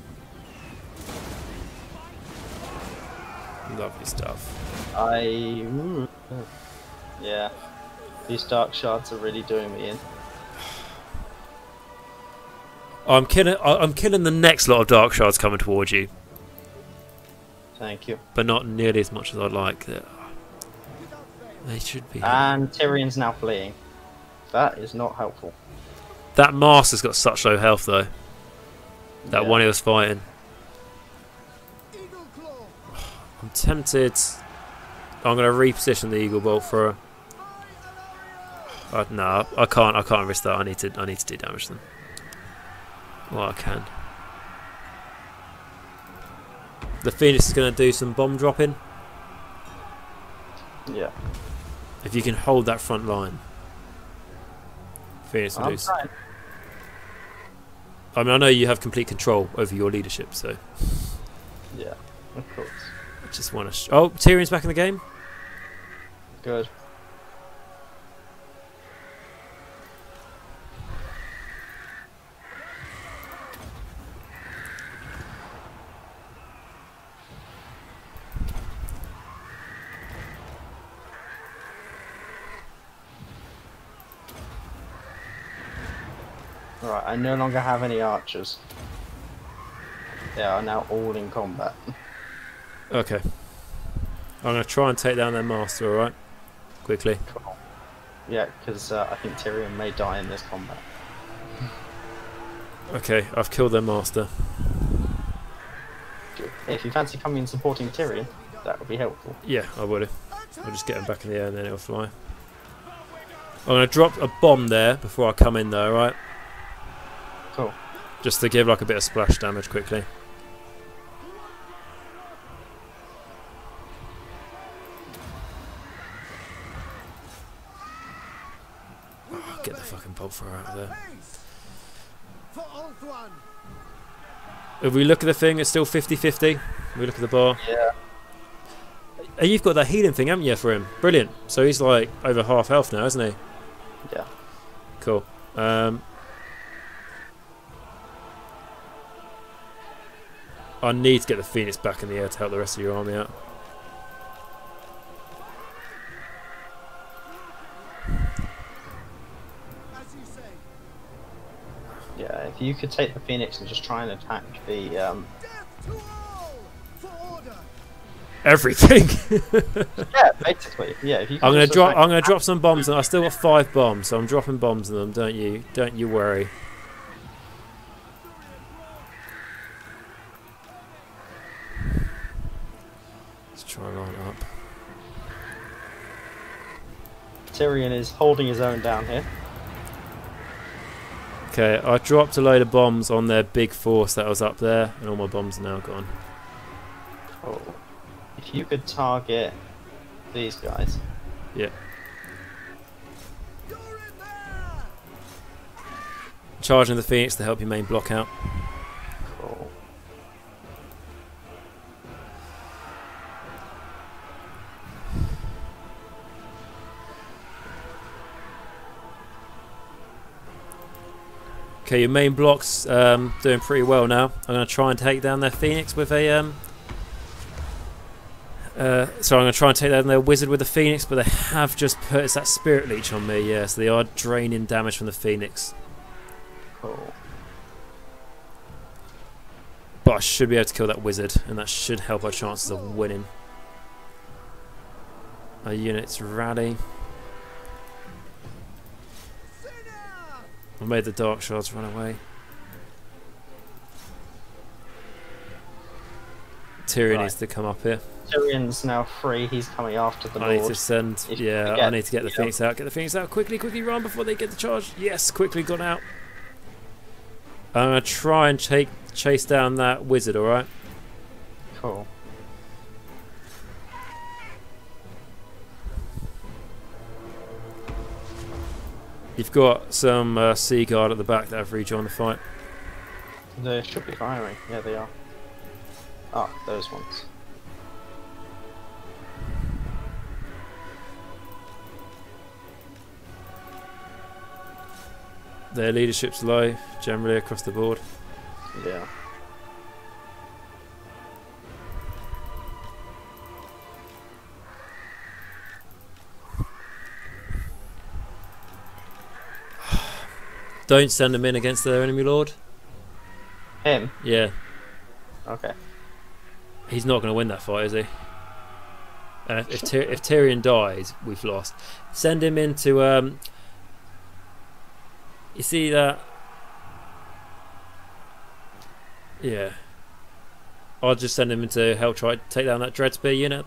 Lovely stuff. Yeah. These dark shards are really doing me in. I'm killing the next lot of dark shards coming towards you, Thank you. but not nearly as much as I'd like. They should be. And Tyrion's now fleeing. That is not helpful. That master's got such low health though. That one he was fighting. I'm tempted. I'm going to reposition the eagle bolt thrower. No, I can't. I can't risk that. I need to do damage to them. Well, I can. The Phoenix is going to do some bomb dropping. Yeah. If you can hold that front line, Phoenix will do. I mean, I know you have complete control over your leadership, so. Yeah, of course. I just want to. Oh, Tyrion's back in the game. Good. Right, I no longer have any archers. They are now all in combat. Okay. I'm going to try and take down their master, alright? Quickly. Cool. Yeah, because I think Tyrion may die in this combat. Okay, I've killed their master. Good. If you fancy coming and supporting Tyrion, that would be helpful. Yeah, I would have. I'll just get him back in the air and then it'll fly. I'm going to drop a bomb there before I come in though, alright? Cool. Just to give like a bit of splash damage quickly. Oh, get the fucking bolt thrower out of there. If we look at the thing, it's still 50-50. We look at the bar. Yeah. Oh, you've got that healing thing, haven't you, for him? Brilliant. So he's like over half health now, isn't he? Yeah. Cool. I need to get the Phoenix back in the air to help the rest of your army out. Yeah, if you could take the Phoenix and just try and attack the Death to all! For order! Everything. yeah, basically, yeah. If you could I'm gonna just drop. attack- I'm gonna drop some bombs, and I still got 5 bombs, so I'm dropping bombs on them. Don't you worry. Let's try and line it up. Tyrion is holding his own down here. Okay, I dropped a load of bombs on their big force that was up there, and all my bombs are now gone. Oh. If you could target these guys. Yeah. You're in there! Charging the Phoenix to help your main block out. Cool. Okay, your main block's doing pretty well now. I'm going to try and take down their Phoenix with a... so I'm going to try and take down their Wizard with the Phoenix, but they have just put that Spirit Leech on me, yeah, so they are draining damage from the Phoenix. Cool. But I should be able to kill that Wizard, and that should help our chances of winning. Our units rally. I made the Dark Shards run away. Tyrion Right. needs to come up here. Tyrion's now free. He's coming after the I need Lord. to send. If Yeah, you I need to get the yeah. Phoenix out. Get the Phoenix out quickly. Quickly run before they get the charge. Yes, quickly gone out. I'm gonna try and chase down that Wizard. All right. Cool. You've got some Sea Guard at the back that have rejoined the fight. They should be firing. Yeah, they are. Ah, those ones. Their leadership's low, generally across the board. Yeah. Don't send them in against their enemy lord. Him? Yeah, Okay. he's not going to win that fight, is he? And if Tyrion dies, we've lost. Send him into. You see that? Yeah. I'll just send him into help try to take down that Dreadspear unit.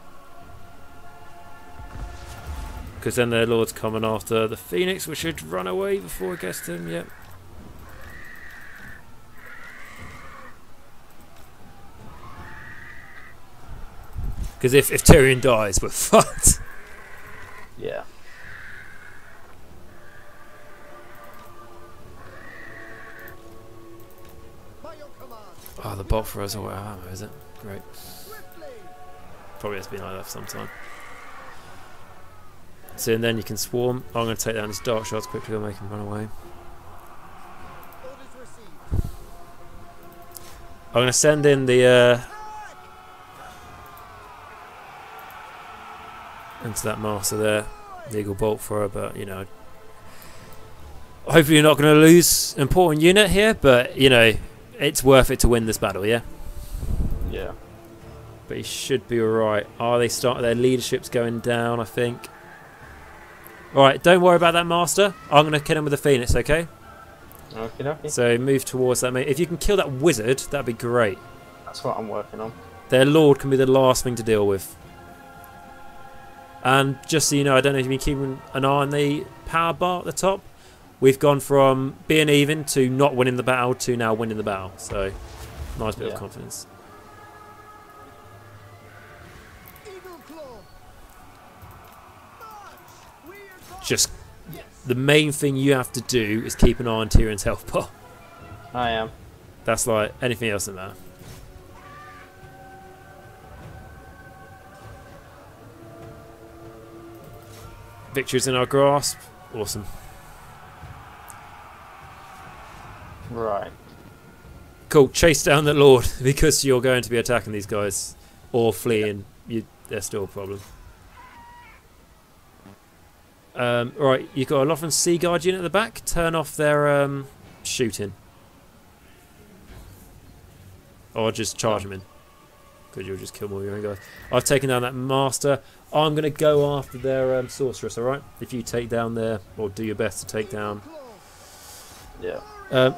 Because then their lord's coming after the Phoenix, which should run away before it gets to him. Yep. Because if Tyrion dies, we're fucked. Yeah. By your command, Oh, the bolt throws all out ammo, is it? Great. swiftly! Probably has been like that for some time. So and then you can swarm. I'm going to take down his Dark Shards quickly and make him run away. Orders received. I'm going to send in the into that master there, the Eagle Bolt Thrower, but you know, hopefully you're not going to lose an important unit here, but you know, it's worth it to win this battle, yeah. Yeah. But he should be alright. Oh, they start their leadership's going down, I think. Alright, don't worry about that master. I'm going to kill him with a Phoenix, okay? Okay, okay. So move towards that mate. If you can kill that wizard, that'd be great. That's what I'm working on. Their lord can be the last thing to deal with. And just so you know, I don't know if you've been keeping an eye on the power bar at the top. We've gone from being even to not winning the battle to now winning the battle. So, nice bit of confidence. Eagle Claw! March! We advance! Just Yes! the main thing you have to do is keep an eye on Tyrion's health bar. I am. That's like anything else doesn't matter. Victory's in our grasp. Awesome. Right. Cool. Chase down the Lord because you're going to be attacking these guys or fleeing. They're still a problem. Right, you've got a Lothern Sea Guard unit at the back. Turn off their shooting. Or just charge him in. Because you'll just kill more of your own guys. I've taken down that master. I'm going to go after their sorceress, alright? If you take down their... Or do your best to take down... Yeah.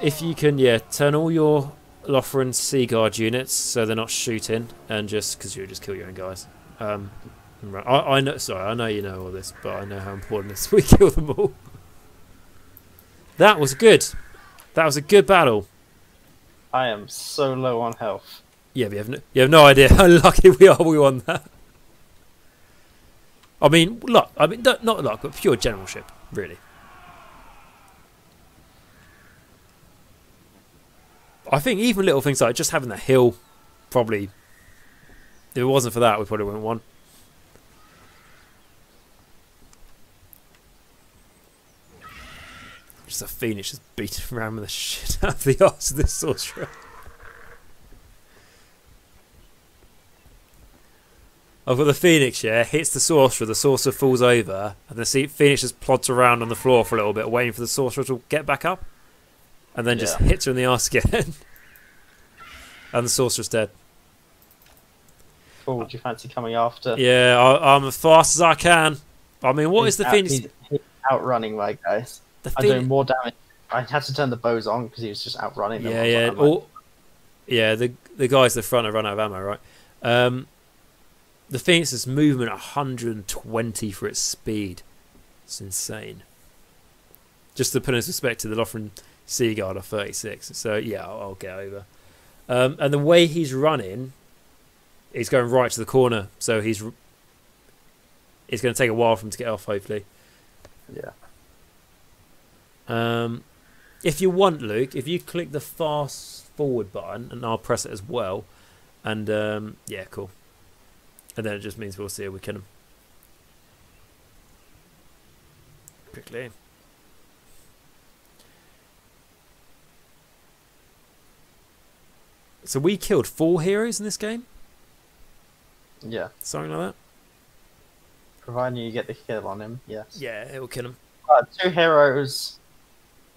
If you can, yeah, turn all your Lothern Sea Guard units so they're not shooting. And just... Because you'll just kill your own guys. Right. I know... Sorry, I know you know all this. But I know how important it is we kill them all. That was good. That was a good battle. I am so low on health. Yeah, but you have no idea how lucky we are we won that. I mean, luck. I mean, not luck, but pure generalship, really. I think even little things like just having that hill, probably, if it wasn't for that, we probably wouldn't have won. Just a phoenix just beating around with the shit out of the arse of this sorcerer. I've got the phoenix, yeah, hits the sorcerer falls over, and the phoenix just plods around on the floor for a little bit, waiting for the sorcerer to get back up, and then just hits her in the arse again. And the sorcerer's dead. Oh, would you fancy coming after? Yeah, I'm as fast as I can. I mean, what is the phoenix? He's outrunning my guys. I'm doing more damage. I had to turn the bows on because he was just outrunning them. Yeah, the guys at the front have run out of ammo, right? The Phoenix's movement 120 for its speed. It's insane. Just to put in perspective, the Lothern Sea Guard are 36. So yeah, I'll get over. And the way he's running, he's going right to the corner. So it's going to take a while for him to get off, hopefully. Yeah. If you want, Luke, if you click the fast forward button, and I'll press it as well, and yeah, cool. And then it just means we'll see if we kill him. Quickly. So we killed 4 heroes in this game? Yeah. Something like that? Providing you get the kill on him, yes. Yeah, it will kill him. 2 heroes.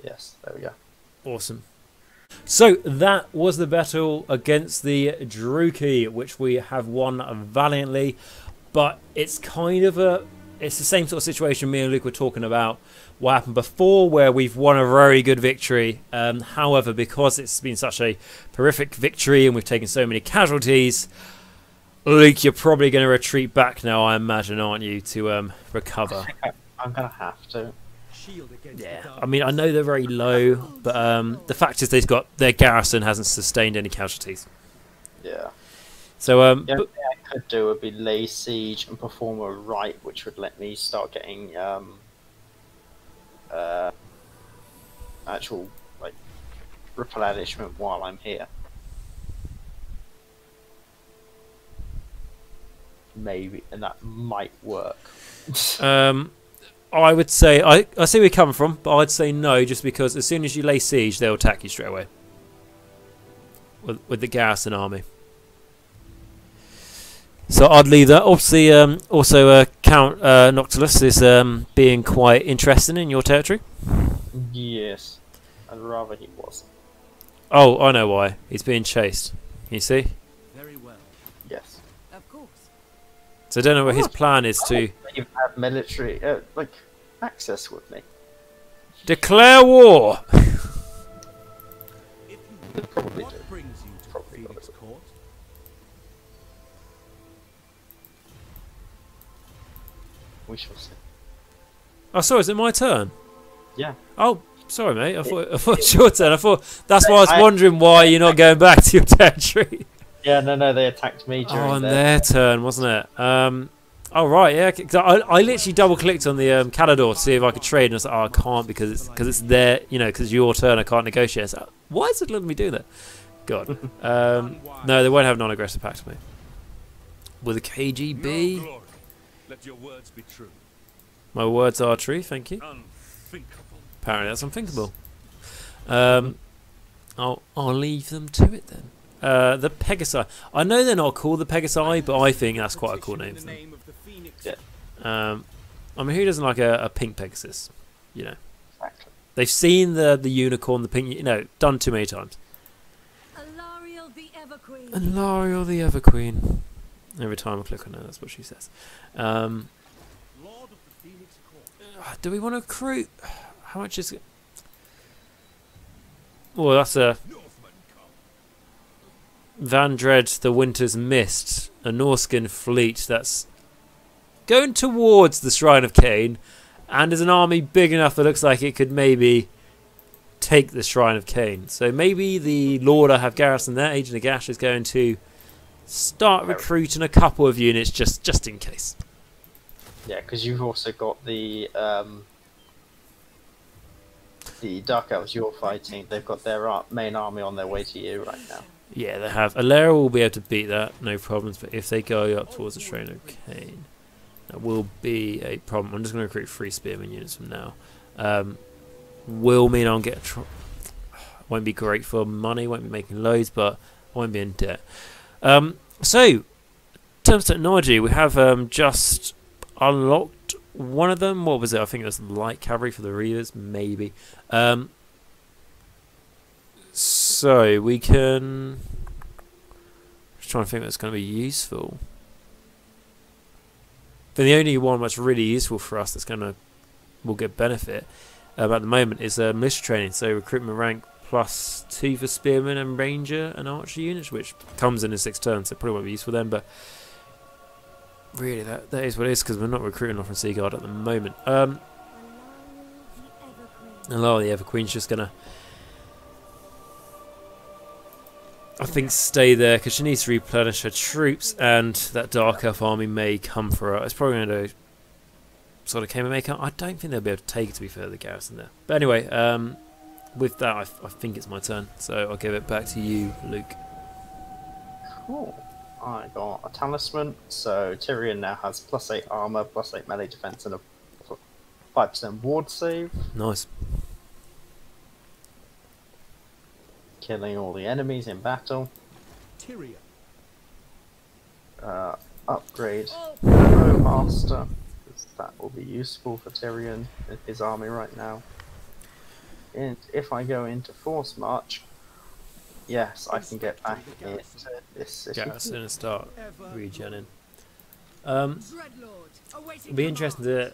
Yes, there we go. Awesome. So that was the battle against the Druki, which we have won valiantly. But it's kind of it's the same sort of situation me and Luke were talking about what happened before, where we've won a very good victory. However, because it's been such a horrific victory and we've taken so many casualties, Luke, you're probably going to retreat back now, I imagine, aren't you, to recover? I'm going to have to. Yeah, I mean, I know they're very low, but the fact is their garrison hasn't sustained any casualties. Yeah. So the only thing I could do would be lay siege and perform a rite, which would let me start getting actual like replenishment while I'm here. Maybe, and that might work. I would say I see where you're coming from, but I'd say no, just because as soon as you lay siege, they'll attack you straight away with the garrison army. So I'd leave that. Obviously, also Count Noctilus is being quite interesting in your territory. Yes, I'd rather he wasn't. Oh, I know why. He's being chased. You see? Very well. Yes. Of course. So I don't know what his plan is to You have military like access with me. declare war. If They probably what do. brings you to Probably Phoenix does. Court? We shall see. Oh, sorry, is it my turn? Yeah. Oh, sorry, mate. I thought it was your turn. I thought that's why I was wondering why you're not going back to your territory. Yeah, no, they attacked me during On their turn, wasn't it? Oh right, yeah. 'Cause I literally double clicked on the Calador to see if I could trade, and I was like, oh, I can't because it's their, because it's your turn. I can't negotiate. So, why is it letting me do that? God. No, they won't have non-aggressive pact with me. With a KGB, No glory. Let your words be true. my words are true. Thank you. Unthinkable. Apparently, that's unthinkable. I'll leave them to it then. The Pegasi. I know they're not called the Pegasi, but I think that's quite a cool name for them. Name of the Phoenix. Yeah. I mean, who doesn't like a pink Pegasus? Exactly. They've seen the unicorn, the pink, done too many times. Alarielle the Everqueen. Alarielle the Everqueen. Every time I click on her, that's what she says. Lord of the Phoenix Court. Do we want to recruit? How much is it? Well, that's a Northmen come. Vandred the Winter's Mist, a Norskin fleet that's going towards the Shrine of Cain, and is an army big enough that looks like it could maybe take the Shrine of Cain. So maybe the Lord I have garrison there, Agent Nagash, is going to start recruiting a couple of units just in case. Yeah, because you've also got the Dark Elves you're fighting. They've got their main army on their way to you right now. Yeah, they have. Alarielle will be able to beat that, no problems. But if they go up towards the Shrine of Cain, that will be a problem. I'm just going to recruit 3 spearman units from now. Will mean I'll get won't be great for money, won't be making loads, but I won't be in debt. So, in terms of technology, we have just unlocked one of them. What was it? I think it was light cavalry for the readers, maybe. So we can just trying to think that's going to be useful. But the only one that's really useful for us that's will get benefit at the moment is militia training. So recruitment rank +2 for spearmen and ranger and archer units, which comes in 6 turns, so probably won't be useful then. But really, that is what it is, because we're not recruiting off from Seaguard at the moment. Alarielle the Everqueen's just gonna, I think, stay there because she needs to replenish her troops, and that Dark Elf army may come for her. It's probably going to sort of came maker. I don't think they'll be able to take it, to be fair, the garrison there. But anyway, with that, I think it's my turn, so I'll give it back to you, Luke. Cool. I got a talisman, so Tyrion now has +8 armor, +8 melee defense, and a 5% ward save. Nice. Killing all the enemies in battle. Tyrion. Upgrade Arrow Master, because that will be useful for Tyrion and his army right now. And if I go into Force March, yes, I can get back into this city. Garrison and start Ever regenning. Dreadlord, awaiting It'll be interesting to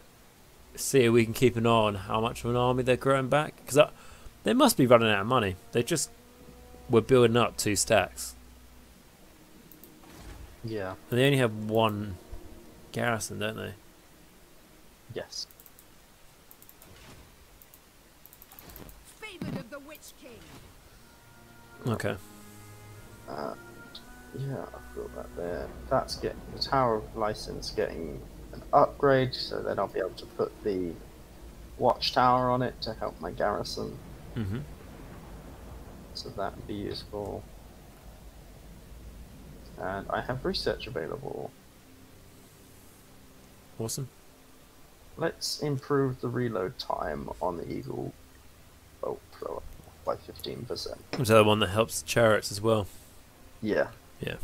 see if we can keep an eye on how much of an army they're growing back, because they must be running out of money. They just were building up 2 stacks, Yeah. and they only have 1 garrison, don't they? Yes. Favored of the Witch King. Okay. Yeah, I've got that there. That's getting the Tower of License getting an upgrade, so then I'll be able to put the Watchtower on it to help my garrison. Mhm. So that would be useful. And I have research available. Awesome. Let's improve the reload time on the Eagle bolt thrower by 15%. Is that the one that helps chariots as well? Yeah. Yeah.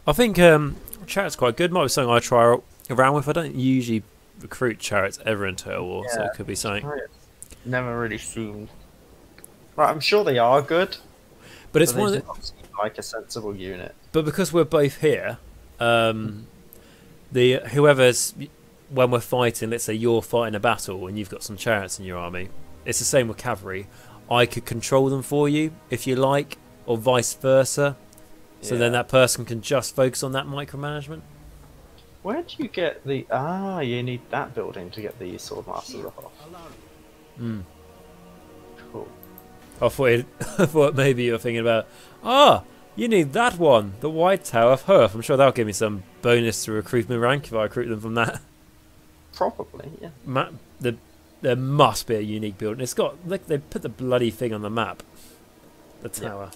I think chariots quite good. Might be something I try around with. I don't usually recruit chariots ever in Total War, so Yeah. it could be something. Never really seemed. Right, I'm sure they are good, But it's but one they of do the, not seem like a sensible unit. but because we're both here, the whoever's when we're fighting, let's say you're fighting a battle and you've got some chariots in your army. It's the same with cavalry. I could control them for you if you like, or vice versa. So then Yeah. that person can just focus on that micromanagement. Where do you get the... Ah, you need that building to get the Swordmasters off. Alarielle. Mm. Cool. I thought maybe you were thinking about, you need that one, the White Tower of Hearth. I'm sure that'll give me some bonus to recruitment rank if I recruit them from that. Probably, yeah. There must be a unique building. It's got, look, they put the bloody thing on the map. The tower.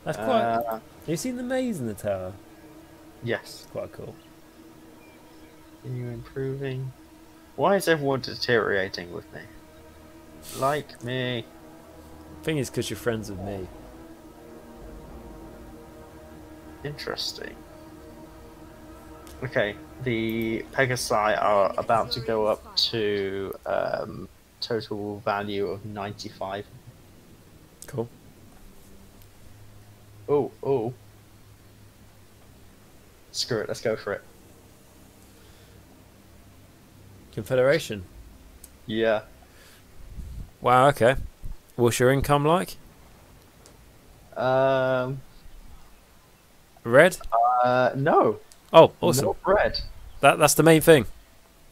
That's quite. Have you seen the maze in the tower? Yes. Quite cool. Continue improving. Why is everyone deteriorating with me? Like me. Thing is, because you're friends with me. Interesting. Okay, the Pegasi are about to go up to total value of 95. Cool. Oh, oh. Screw it, let's go for it. Confederation. Yeah. Wow, okay. What's your income like? Um. Red? No. Oh, awesome. Not red. That's the main thing.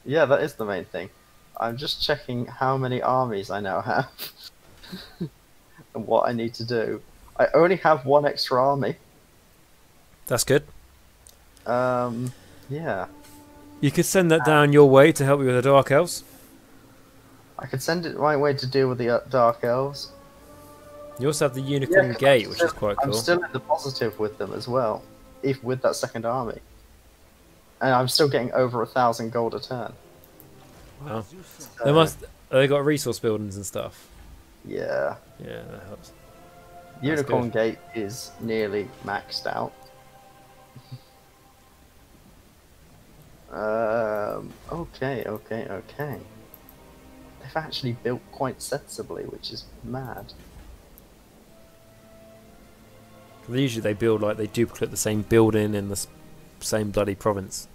Yeah, that is the main thing. I'm just checking how many armies I now have. And what I need to do. I only have one extra army. That's good. Yeah. You could send that down your way to help you with the Dark Elves. I could send it my way to deal with the Dark Elves. You also have the Unicorn Yeah, Gate, which is quite I'm cool. still in the positive with them as well, even with that second army. And I'm still getting over 1,000 gold a turn. Wow. So, They got resource buildings and stuff. yeah. Yeah, that helps. Unicorn good. Gate is nearly maxed out. Okay. They've actually built quite sensibly, which is mad. Usually they build like they duplicate the same building in the same bloody province.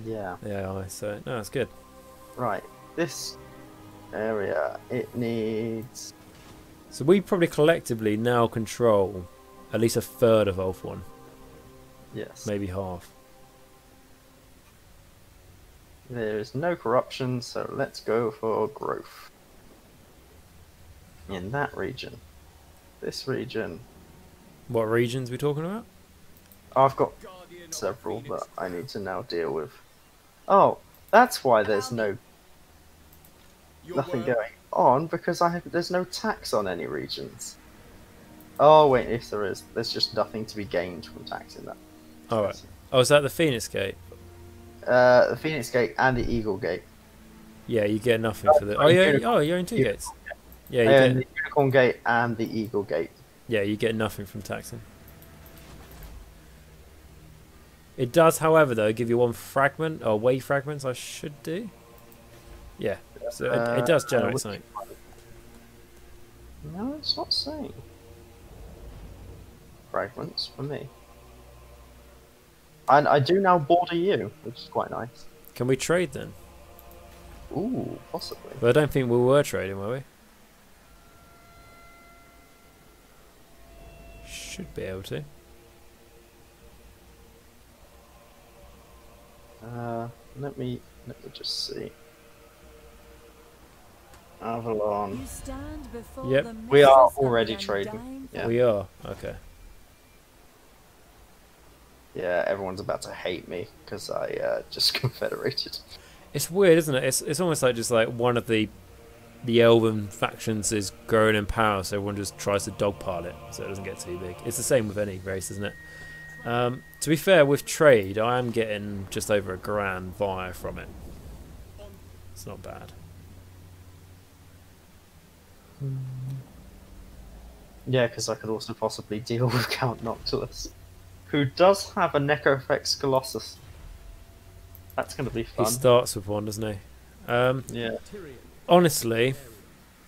Yeah. Yeah, so no, that's good. Right. This area, it needs... So we probably collectively now control at least a third of Ulthuan, Yes. maybe half. There is no corruption, so let's go for growth. In that region. This region. What regions are we talking about? I've got several that I need to now deal with. Oh, that's why there's nothing going on, because there's no tax on any regions. Oh wait, if there is, there's just nothing to be gained from taxing that. Alright. Oh, is that the Phoenix Gate? The Phoenix Gate and the Eagle Gate. Yeah, you get nothing for the... Oh, yeah, you're in two gates. Yeah, you And get... the Unicorn Gate and the Eagle Gate. Yeah, you get nothing from taxing. It does, however, though, give you one fragment, or way fragments I should do. Yeah, so it does generate something. No, it's not saying. Fragments for me. And I do now border you, which is quite nice. Can we trade then? Ooh, possibly. But I don't think we were trading, were we? Should be able to. Let me just see. Avelorn. You stand before Yep. the We are misses of already the trading. undying Yeah. We are? Okay. Yeah, everyone's about to hate me because I just confederated. It's weird, isn't it? It's almost like just like one of the elven factions is growing in power, so everyone just tries to dogpile it so it doesn't get too big. It's the same with any race, isn't it? To be fair, with trade, I am getting just over a grand via from it. It's not bad. Yeah, because I could also possibly deal with Count Noctilus, who does have a Necrophex's Colossus. That's going to be He fun. starts with one, doesn't he? Yeah. Honestly,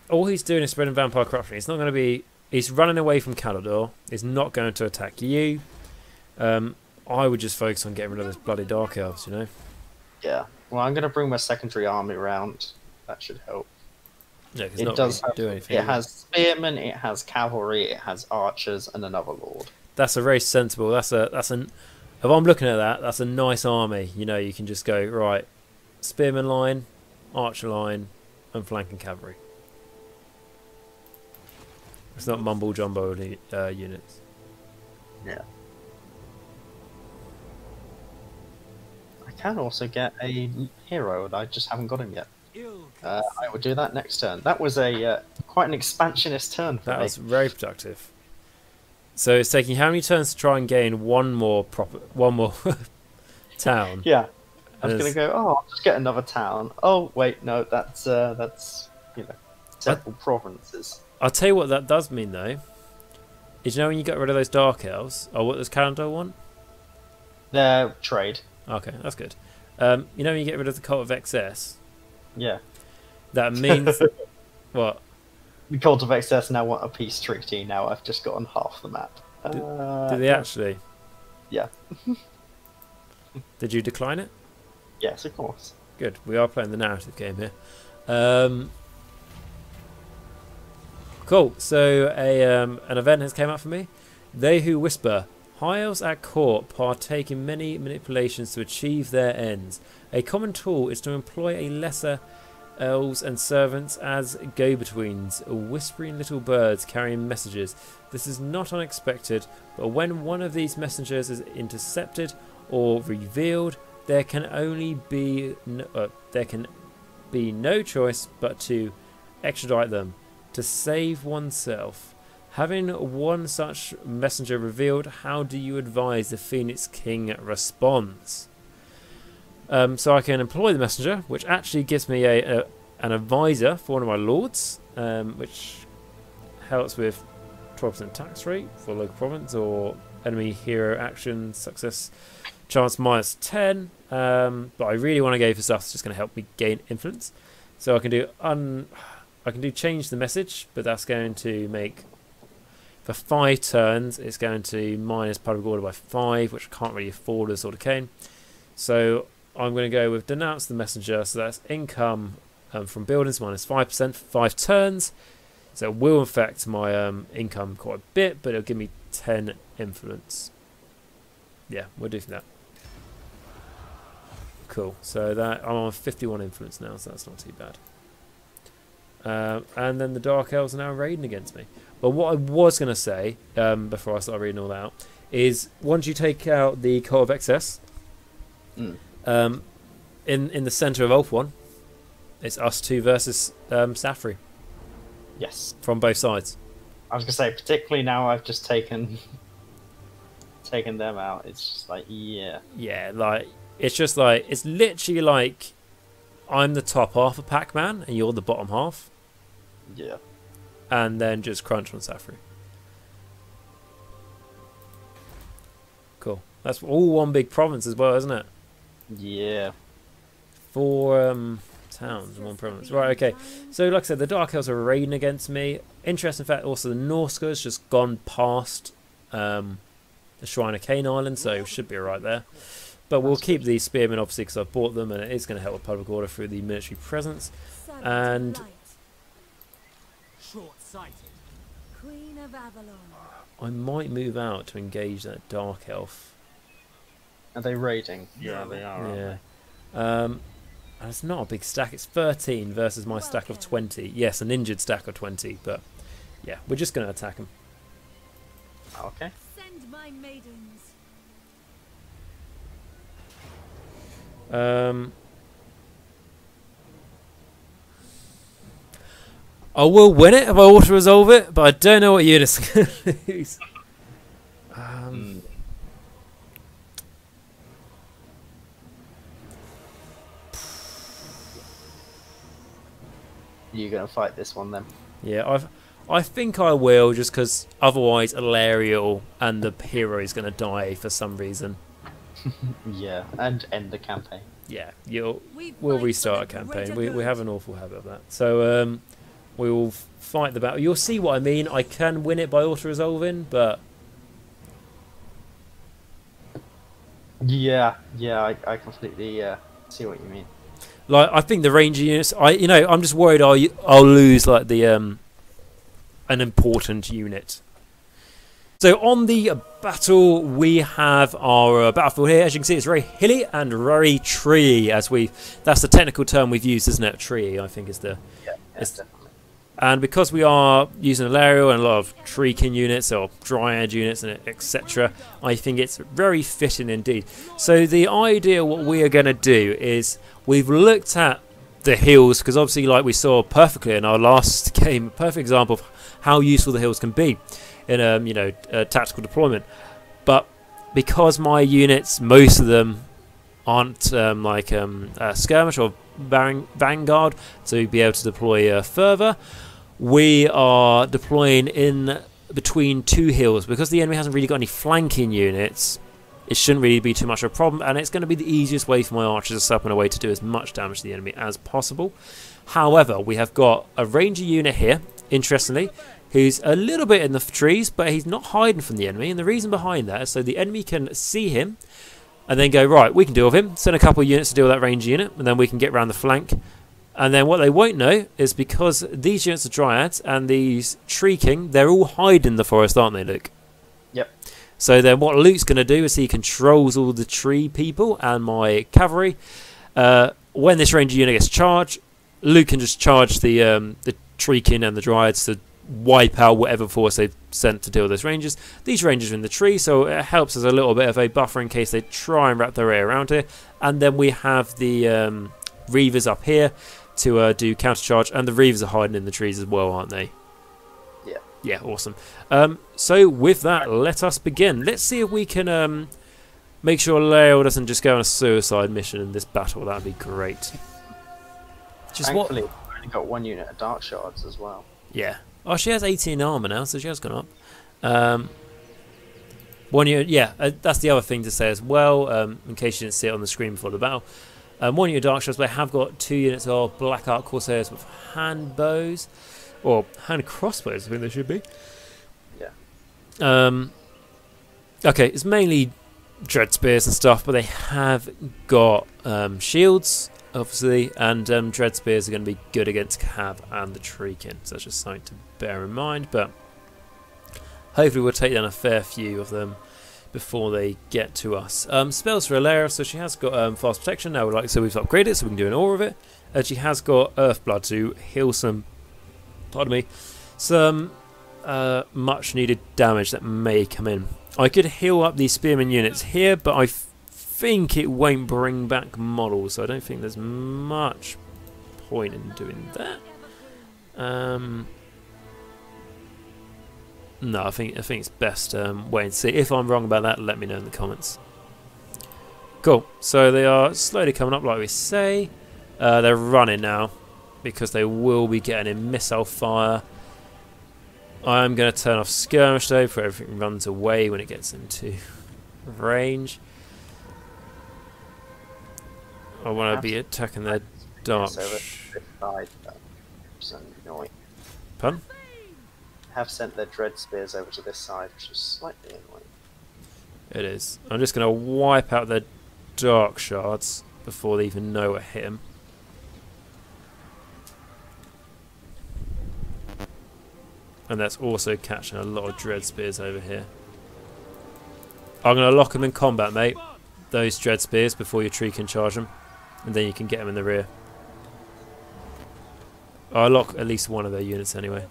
all he's doing is spreading vampire corruption. He's not going to be... He's running away from Calador. He's not going to attack you. I would just focus on getting rid of those bloody Dark Elves, you know? Yeah. Well, I'm going to bring my secondary army around. That should help. Yeah, 'cause It not does really have, do anything. it has spearmen, it has cavalry, it has archers, and another lord. That's a very sensible... If I'm looking at that, that's a nice army. You know, you can just go, right, spearman line, archer line, and flanking cavalry. It's not mumble jumbo units. Yeah. I can also get a hero, and I just haven't got him yet. I will do that next turn. That was a quite an expansionist turn for That me. was very productive. So it's taking how many turns to try and gain one more town? Yeah. I was And going to go, oh, I'll just get another town. Oh, wait, no, that's several provinces. I'll tell you what that does mean, though. Is you know when you get rid of those Dark Elves? Oh, what does Calendar want? Their trade. Okay, that's good. You know when you get rid of the Cult of Excess? Yeah. That means... what? The Cult of Excess now want a peace treaty. Now I've just gotten half the map. Do they actually? Yeah. Did you decline it? Yes, of course. Good. We are playing the narrative game here. Cool. So an event has came up for me. They who whisper. High elves at court partake in many manipulations to achieve their ends. A common tool is to employ a lesser elves and servants as go-betweens, whispering little birds carrying messages. This is not unexpected, but when one of these messengers is intercepted or revealed, there can be no choice but to extradite them to save oneself. Having one such messenger revealed, how do you advise the Phoenix King responds? So I can employ the messenger, which actually gives me an advisor for one of my lords, which helps with 12% tax rate for local province or enemy hero action success chance -10. But I really want to go for stuff that's just going to help me gain influence. So I can do change the message, but that's going to make for 5 turns. It's going to minus public order by 5, which I can't really afford as sort of cane. So I'm going to go with denounce the messenger. So that's income from buildings minus 5% for 5 turns. So it will affect my income quite a bit, but it'll give me 10 influence. Yeah, we'll do that. Cool. So that I'm on 51 influence now, so that's not too bad. And then the Dark Elves are now raiding against me. But what I was going to say, before I start reading all that out, is once you take out the Cult of Excess, in the centre of Ulthuan, it's us two versus Safri. Yes. From both sides. I was going to say, particularly now I've just taken them out, it's just like, yeah. Yeah, like, it's just like, it's literally like I'm the top half of Pac-Man and you're the bottom half. Yeah. And then just crunch on Safri. Cool. That's all one big province as well, isn't it? Yeah. 4 towns in one province. Right, okay. So like I said, the Dark Elves are raiding against me. Interesting fact, also the Norska's just gone past the Shrine of Cain Island, so should be alright there. But we'll keep these spearmen obviously because I've bought them and it is going to help with public order through the military presence. And Short-sighted. Queen of Avelorn. I might move out to engage that Dark Elf. Are they raiding? Yeah, they are. Yeah. And it's not a big stack. It's 13 versus my stack of 20. Yes, an injured stack of 20, but yeah, we're just going to attack them. Okay. Send my maidens. I will win it if I auto-resolve it, but I don't know what unit's going to lose. You're going to fight this one then? Yeah, I think I will, just because otherwise Alarielle and the hero is going to die for some reason. Yeah, and end the campaign. Yeah, we'll restart a campaign. We have an awful habit of that. So we will fight the battle. You'll see what I mean. I can win it by auto-resolving, but yeah, I completely see what you mean. like I think the ranger units. I'm just worried I'll lose like the an important unit. So on the battle, we have our battlefield here. As you can see, it's very hilly and very tree. That's the technical term we've used, isn't it? Tree, I think, is the. Yeah, definitely. And because we are using Alarielle and a lot of tree-kin units or dryad units and etc., I think it's very fitting indeed. So the idea, what we are going to do is we've looked at the hills because obviously, like we saw perfectly in our last game, a perfect example of how useful the hills can be in a tactical deployment. But because my units, most of them aren't skirmish or vanguard to be able to deploy further, we are deploying in between 2 hills. Because the enemy hasn't really got any flanking units, it shouldn't really be too much of a problem, and it's going to be the easiest way for my archers to set up in a way to do as much damage to the enemy as possible. However, we have got a ranger unit here, interestingly, who's a little bit in the trees, but he's not hiding from the enemy. And the reason behind that is so the enemy can see him and then go, right, we can deal with him. Send a couple of units to deal with that ranged unit, and then we can get around the flank. And then what they won't know is because these units are dryads and these tree king, they're all hiding in the forest, aren't they, Luke? Yep. So then what Luke's going to do is he controls all the tree people and my cavalry. When this ranger unit gets charged, Luke can just charge the tree king and the dryads to wipe out whatever force they've sent to deal with those rangers. These rangers are in the tree, so it helps as a little bit of a buffer in case they try and wrap their way around here. And then we have the Reavers up here to do counter charge, and the Reavers are hiding in the trees as well, aren't they? Yeah. Yeah, awesome. So with that, let us begin. Let's see if we can make sure Alarielle doesn't just go on a suicide mission in this battle. That'd be great. Just Thankfully, we've only got one unit of dark shards as well. Yeah. Oh, she has 18 armor now, so she has gone up. One unit, yeah, that's the other thing to say as well, in case you didn't see it on the screen before the battle. One unit of dark shards, they have got 2 units of black arc corsairs with hand bows, or hand crossbows, I think they should be. Yeah. Okay, it's mainly dread spears and stuff, but they have got shields, obviously, and dread spears are going to be good against Cav and the Treekin, so that's just something to bear in mind. But hopefully we'll take down a fair few of them before they get to us. Spells for Alarielle, so she has got fast protection now. So we've upgraded it, so we can do an aura of it. She has got Earth Blood to heal some, pardon me, some much needed damage that may come in. I could heal up these spearman units here, but I think it won't bring back models, so I don't think there's much point in doing that. No, I think it's best wait and see. If I'm wrong about that, let me know in the comments. Cool. So they are slowly coming up, like we say. They're running now because they will be getting in missile fire. I'm going to turn off skirmish though, for everything runs away when it gets into range. I want to be attacking their dark. Pardon? Have sent their dread spears over to this side, which is slightly annoying. It is. I'm just going to wipe out their dark shards before they even know what hit them. And that's also catching a lot of dread spears over here. I'm going to lock them in combat, mate. Those dread spears before your tree can charge them, and then you can get them in the rear. I'll lock at least one of their units anyway.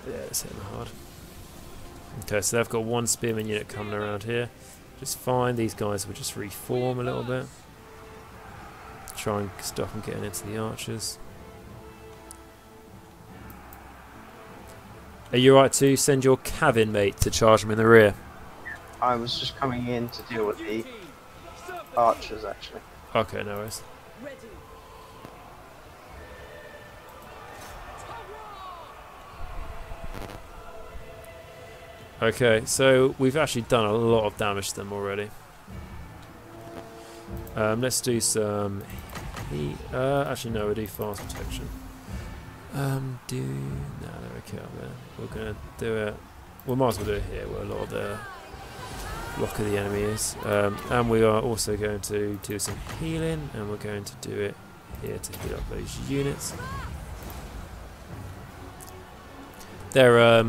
Yeah, it's hitting hard. Okay, so they've got one spearman unit coming around here. Just fine. These guys will just reform a little bit. Try and stop them getting into the archers. Are you right to send your cabin mate to charge them in the rear? I was just coming in to deal with the archers, actually. Okay, no worries. Okay, so we've actually done a lot of damage to them already. Let's do some heat. Actually, no, we'll do fast protection. No, they're okay up there. We're gonna do it. We might as well do it here, where a lot of the block of the enemy is. And we are also going to do some healing, and we're going to do it here to heal up those units. They're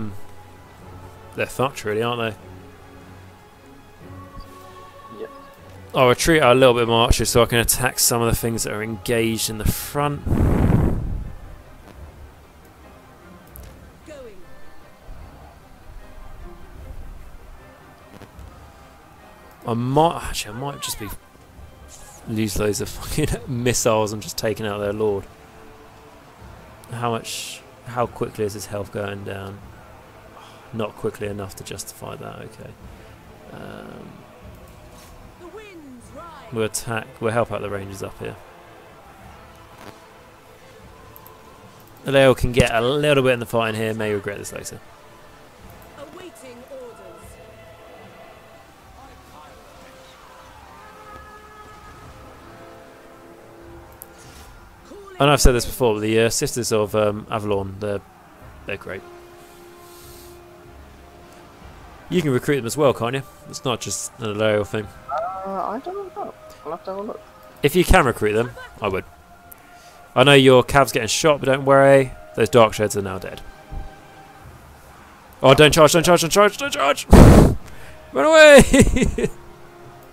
fucked, really, aren't they? Yep. I'll retreat out a little bit more archers so I can attack some of the things that are engaged in the front. I might just be lose loads of fucking missiles and just taking out their lord. How quickly is his health going down? Not quickly enough to justify that. Okay. We'll help out the rangers up here. Alarielle can get a little bit in the fight in here, may regret this later. Awaiting orders. I know I've said this before, but the Sisters of Avelorn, they're great. You can recruit them as well, can't you? It's not just an Alarielle thing. I don't know. I'll have to have a look. If you can recruit them, I would. I know your Cav's getting shot, but don't worry. Those Dark Sheds are now dead. Oh, don't charge, don't charge, don't charge, don't charge! Run away!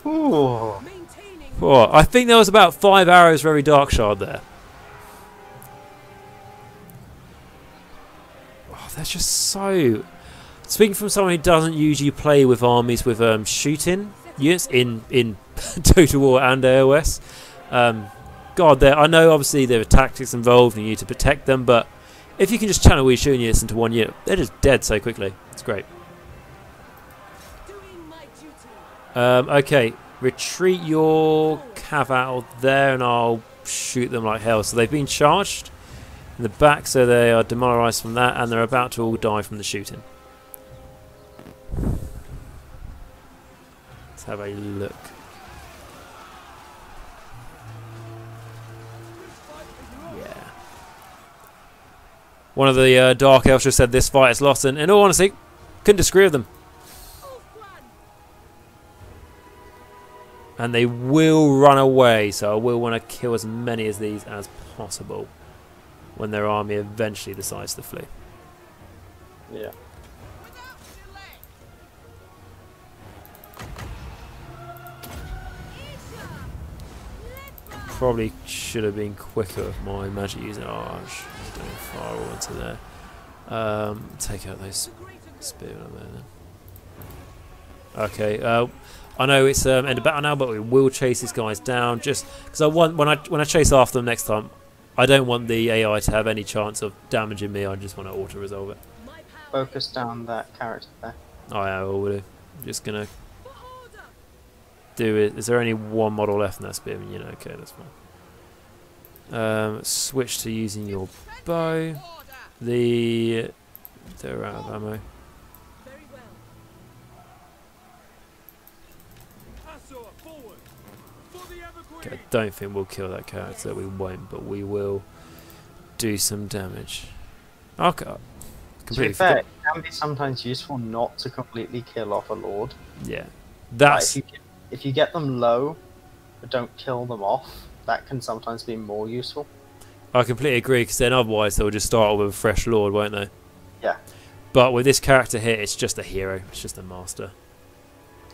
Ooh. Oh, I think there was about 5 arrows for every Dark Shard there. Oh, that's just so... Speaking from someone who doesn't usually play with armies with shooting units in Total War and AOS, God, I know obviously there are tactics involved and you need to protect them, but if you can just channel all your shooting units into one unit, they're just dead so quickly. It's great. Okay, retreat your cav out of there and I'll shoot them like hell. So they've been charged in the back, so they are demoralised from that and they're about to all die from the shooting. Let's have a look. Yeah. One of the Dark Elves just said this fight is lost, and in all honesty, couldn't disagree with them. And they will run away, so I will want to kill as many of these as possible when their army eventually decides to flee. Yeah. Probably should have been quicker with my magic using. Oh, I was doing firewall into there. Take out those spearmen over there then. Okay, I know it's end of battle now, but we will chase these guys down just because I want when I chase after them next time. I don't want the AI to have any chance of damaging me. I just want to auto resolve it. Focus down that character there. Oh yeah, I will do. I'm just gonna do it. Is there only one model left in that spearman? You know, okay, that's fine. Switch to using your bow. They're out of ammo. Okay, I don't think we'll kill that character. We won't, but we will do some damage. Okay. To be fair, it can be sometimes useful not to completely kill off a lord. Yeah, that's. If you get them low, but don't kill them off, that can sometimes be more useful. I completely agree, because then otherwise they'll just start with a fresh lord, won't they? Yeah. But with this character here, it's just a hero. It's just a master.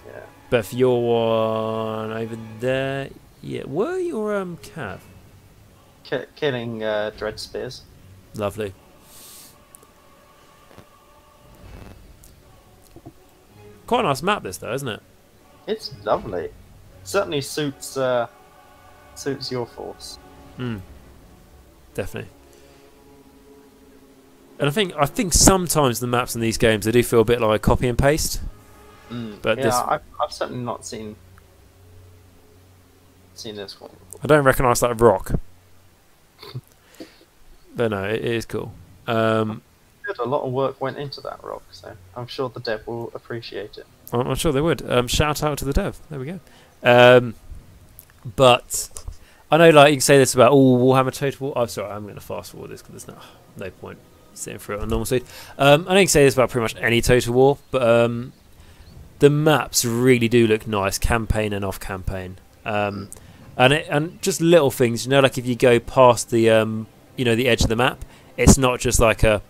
Yeah. But for your one over there, yeah, were your cav? Killing dread spears. Lovely. Quite a nice map, this though, isn't it? It's lovely. Certainly suits your force. Definitely. And I think sometimes the maps in these games they do feel a bit like copy and paste. But yeah, I've certainly not seen this one before. I don't recognise that rock. But no, it is cool. Good. A lot of work went into that rock, so I'm sure the dev will appreciate it. I'm sure they would. Shout out to the dev. There we go. But I know, like, you can say this about all Warhammer Total War. I'm sorry, I'm going to fast forward this because there's no point sitting through it on normal speed. I know you can say this about pretty much any Total War, but the maps really do look nice, campaign and off campaign. And just little things, you know, like if you go past the the edge of the map, it's not just like a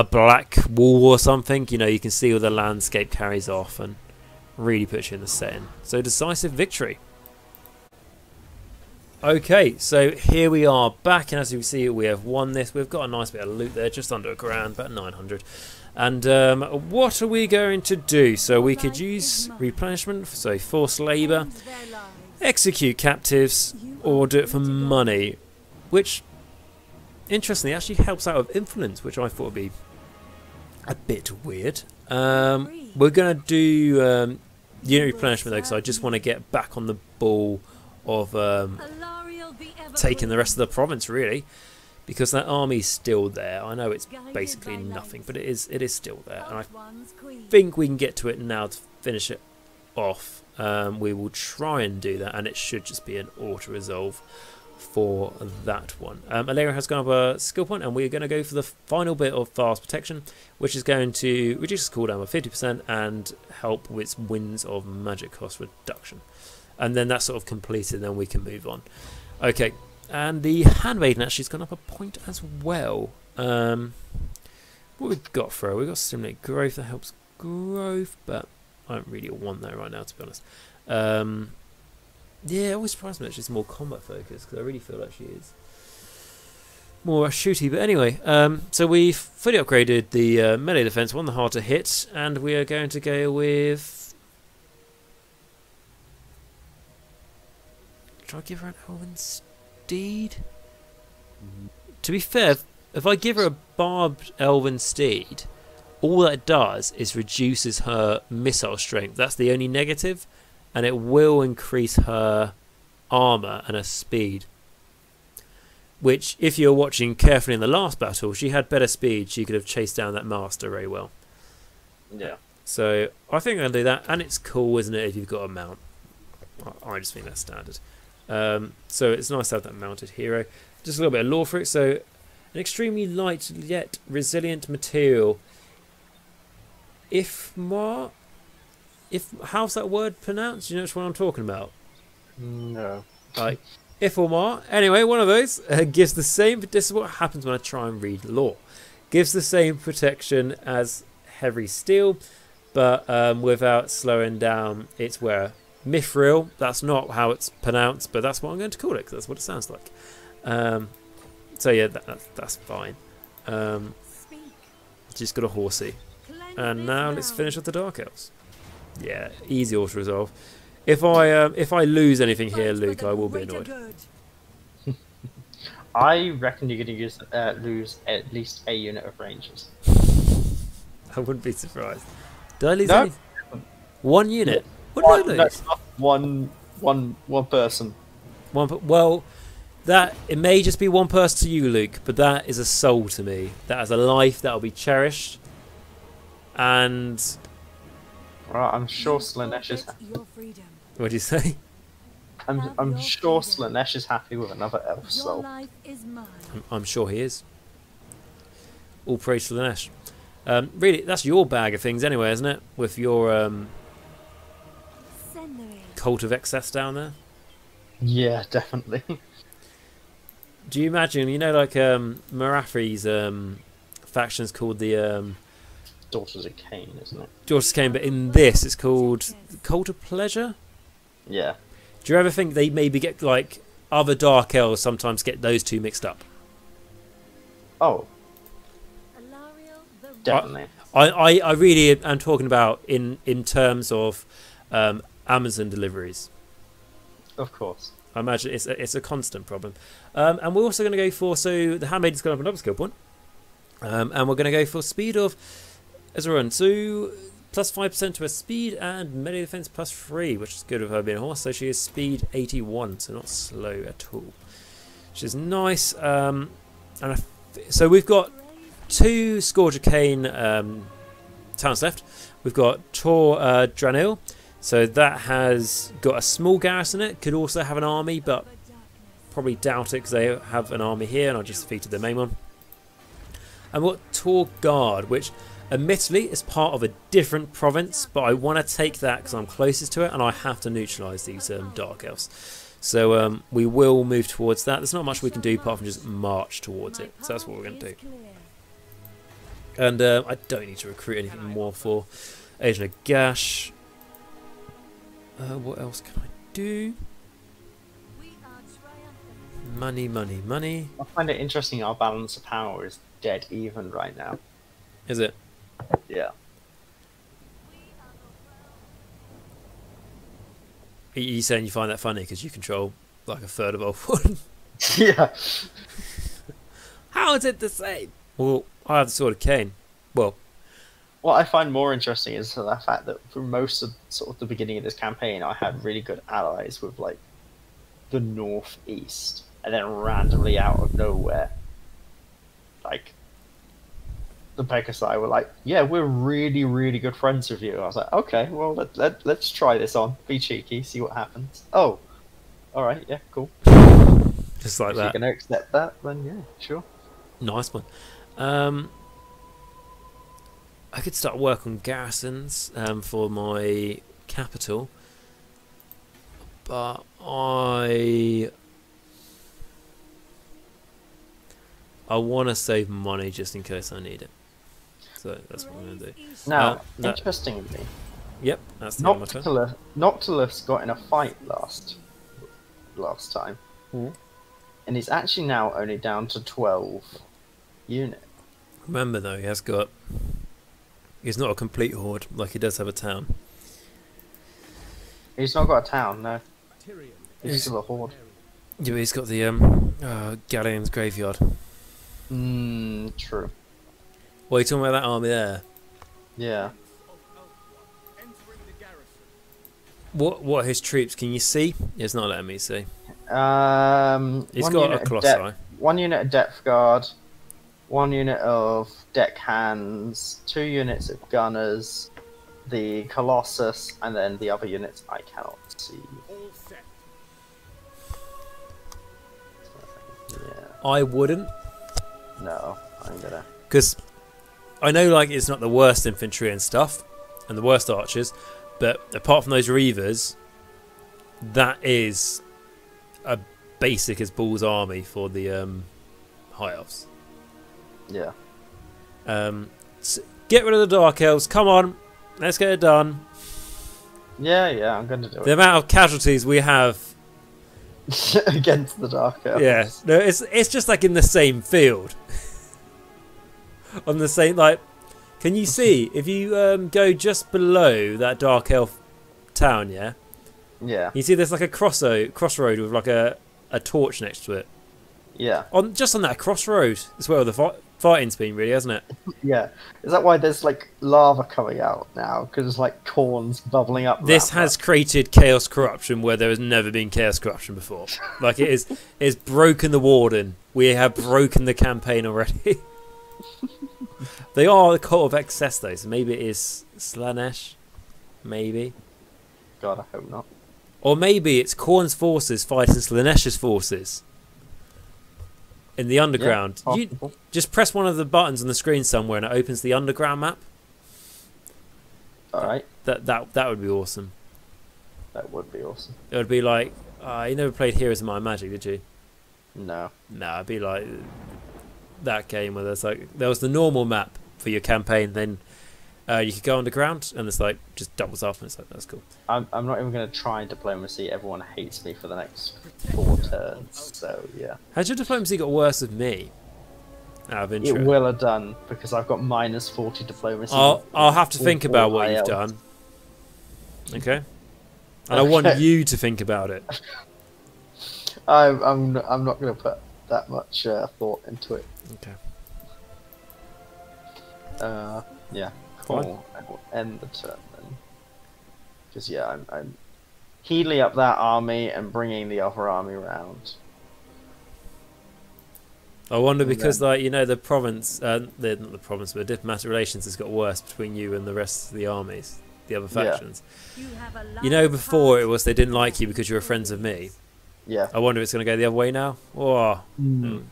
black wall or something. You know, you can see all the landscape carries off and really puts you in the setting. So decisive victory. Okay, so here we are back, and as you can see, we have won this. We've got a nice bit of loot there, just under $1,000, about 900. And what are we going to do? So we could use replenishment, so forced labour, execute captives, or do it for money, which, interestingly, actually helps out with influence, which I thought would be a bit weird. We're going to do unit replenishment, though, because I just want to get back on the ball of taking the rest of the province, really, because that army's still there. I know it's basically nothing, but it is still there, and I think we can get to it now to finish it off. We will try and do that, and it should just be an auto resolve for that one. Alarielle has gone up a skill point, and we're going to go for the final bit of fast protection, which is going to reduce its cooldown by 50% and help with winds of magic cost reduction. And then that's sort of completed, and then we can move on. Okay, and the Handmaiden actually has gone up a point as well. What we've got for her? We've got Stimulate Growth, that helps growth, but I don't really want that right now, to be honest. Yeah, it always surprised me that she's more combat focused, because I really feel like she is more shooty. But anyway, so we've fully upgraded the melee defense, one the hard to hit, and we are going to go with... Should I give her an Elven Steed? To be fair, if I give her a barbed Elven Steed, all that does is reduces her missile strength. That's the only negative. And it will increase her armour and her speed. Which, if you're watching carefully in the last battle, she had better speed. She could have chased down that master very well. Yeah. So, I think I'll do that. And it's cool, isn't it, if you've got a mount. I just think that's standard. So, it's nice to have that mounted hero. Just a little bit of lore for it. So, an extremely light yet resilient material. How's that word pronounced? Do you know which one I'm talking about? No. Like, Ifomar. Anyway, one of those gives the same... This is what happens when I try and read lore. Gives the same protection as heavy steel, but without slowing down its wear. Mithril, that's not how it's pronounced, but that's what I'm going to call it, because that's what it sounds like. So yeah, that's fine. Just got a horsey. And now let's finish with the Dark Elves. Yeah, easy auto resolve. If I lose anything here, Luke, I will be annoyed. I reckon you're going to lose at least a unit of rangers. I wouldn't be surprised. Did I lose No. any? One unit? What did I lose? One person. Well, it may just be one person to you, Luke, but that is a soul to me. That is a life that will be cherished. And... Right, I'm sure Slanesh is... What do you say? I'm sure Slanesh is happy with another elf soul. I'm sure he is. All praise to Slanesh. Really, that's your bag of things anyway, isn't it? With your Cult of Excess down there. Yeah, definitely. Do you imagine, you know, like Marathri's faction's called the... Daughters of Cain, isn't it? Daughters of Cain, but in this it's called Cult of Pleasure? Yeah. Do you ever think they maybe get, like, other Dark Elves sometimes get those two mixed up? Oh. Definitely. I really am talking about in terms of Amazon deliveries. Of course. I imagine it's a constant problem. And we're also going to go for... So the Handmaiden's gone up another skill point. And we're going to go for speed of... As a run, so plus 5% to her speed and melee defense plus 3, which is good with her being a horse. So she is speed 81, so not slow at all, which is nice. So we've got 2 Scourge of Cain towns left. We've got Tor Dranil, so that has got a small garrison in it. Could also have an army, but probably doubt it because they have an army here, and I just defeated the main one. And we've got Tor Guard, which... Admittedly, it's part of a different province, but I want to take that because I'm closest to it, and I have to neutralise these Dark Elves. So we will move towards that. There's not much we can do apart from just march towards it. So that's what we're going to do. And I don't need to recruit anything more for Agent Nagash. What else can I do? Money, money, money. I find it interesting our balance of power is dead even right now. Is it? Yeah. Are you saying you find that funny because you control like a third of all one? Yeah. How is it the same? Well, I have the Sword of Cain. Well, what I find more interesting is the fact that for most of sort of the beginning of this campaign, I had really good allies with like the northeast, and then randomly out of nowhere, like the Pegasi were like, "Yeah, we're really, really good friends with you." I was like, "Okay, well, let's try this on. Be cheeky, see what happens." Oh, all right, yeah, cool. Just like If that. you're going to accept that, then yeah, sure. Nice one. I could start work on garrisons for my capital, but I want to save money just in case I need it. So that's what I'm going to do. Now, that- interestingly, Yep, that's the end of my turn. Noctilus got in a fight last time, and he's actually now only down to 12 units. Remember though, he's not a complete horde, like he does have a town. He's not got a town, no. Tyrion He's still a horde. Yeah, but he's got the Galleon's graveyard. True. What are you talking about that army there? Yeah. of Elves entering the garrison. What are his troops? Can you see? It's not letting me see. He's One got a unit of colossi. one unit of depth guard, 1 unit of deck hands, 2 units of gunners, the Colossus, and then the other units I cannot see. All set. Yeah. I wouldn't, No, I'm gonna. because I know like it's not the worst infantry and stuff, and the worst archers, but apart from those reavers, that is a basic as balls army for the high elves. Yeah. Get rid of the dark elves. Come on, let's get it done. Yeah, I'm gonna do The amount of casualties we have. it. Against the Dark Elves. Yeah, no, it's just like in the same field. On the same, like, can you see if you go just below that dark elf town? Yeah, Yeah. you see there's like a crossroad with like a torch next to it. Yeah. Just on that crossroad as well. The fighting's been really, hasn't it? Yeah. Is that why there's like lava coming out now? Because it's like corns bubbling up. This that has created chaos corruption where there has never been chaos corruption before. Like it's broken the warden. We have broken the campaign already. They are the cult of excess though, so maybe it is Slanesh. Maybe. God, I hope not. Or maybe it's Khorne's forces fighting Slanesh's forces. In the underground. Yeah, You possible. just press one of the buttons on the screen somewhere and it opens the underground map. Alright. That would be awesome. That would be awesome. It would be like, you never played Heroes of Might and Magic, did you? No. No, it'd be like that game where there's like there was the normal map for your campaign, then you could go underground and it's like just doubles up and it's like that's cool. I'm not even going to try diplomacy. Everyone hates me for the next 4 turns. So, yeah. How's your diplomacy got worse with me? Out of It interest. will have done because I've got minus 40 diplomacy. I'll have to with think all about what my you've elves. done. Okay? And I want Okay. you to think about it. I'm not going to put that much thought into it. Okay. Yeah. Fine. Cool. I will end the turn then. Because yeah, I'm healing up that army and bringing the other army round. I wonder because then- like you know the province not the province but diplomatic relations has got worse between you and the rest of the armies, the other Yeah. factions. You have a You know large before it heart. was they didn't like you because you were friends with me. Yeah. I wonder if it's going to go the other way now. Oh. Mm.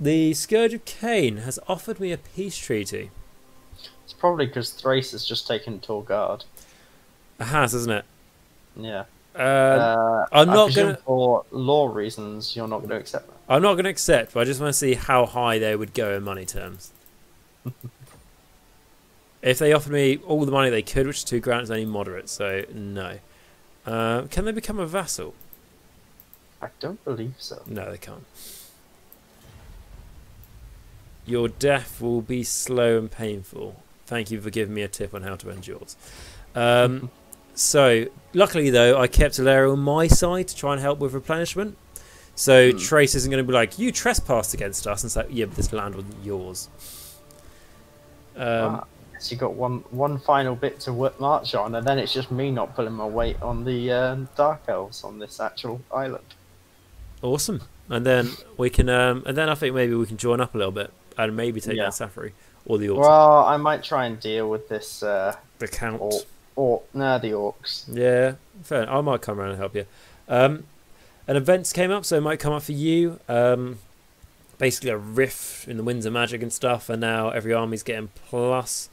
The Scourge of Cain has offered me a peace treaty. It's probably because Thrace has just taken Tall Guard. It has, hasn't it? Yeah. I'm I not presume gonna. for law reasons, you're not going to accept that. I'm not going to accept, but I just want to see how high they would go in money terms. If they offered me all the money they could, which is £2 is only moderate, so no. Can they become a vassal? I don't believe so. No, they can't. Your death will be slow and painful. Thank you for giving me a tip on how to end yours. So, luckily though, I kept Alarielle on my side to try and help with replenishment. So Trace isn't going to be like, you trespassed against us. And it's like, yeah, but this land wasn't yours. So you got one final bit to march on, and then it's just me not pulling my weight on the Dark Elves on this actual island. Awesome. And then we can, and then I think maybe we can join up a little bit and maybe take Yeah. down Safari or the Orcs. Well, I might try and deal with this The Count. the Orcs. Yeah, fair. I might come around and help you. an event came up, so it might come up for you. Basically a rift in the Winds of Magic and stuff, and now every army's getting plus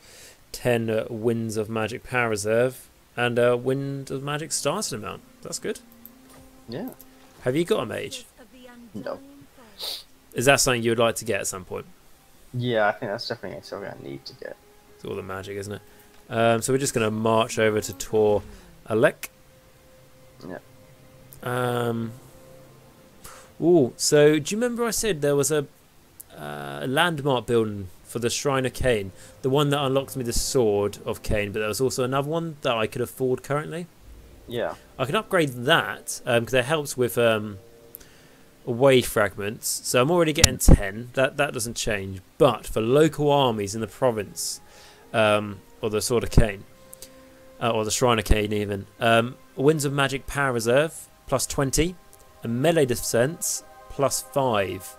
10 Winds of Magic power reserve and a Wind of Magic starting amount. That's good. Yeah. Have you got a mage? No. Is that something you would like to get at some point? Yeah, I think that's definitely something I need to get. It's all the magic, isn't it? So we're just going to march over to Tor Alec. Yeah. Ooh, so do you remember I said there was a landmark building for the Shrine of Cain? The one that unlocked me the Sword of Cain, but there was also another one that I could afford currently. Yeah. I can upgrade that because it helps with away fragments. So I'm already getting 10. That doesn't change. But for local armies in the province, or the Sword of Cain, or the Shrine of Cain even, Winds of Magic power reserve plus 20. And melee defense plus 5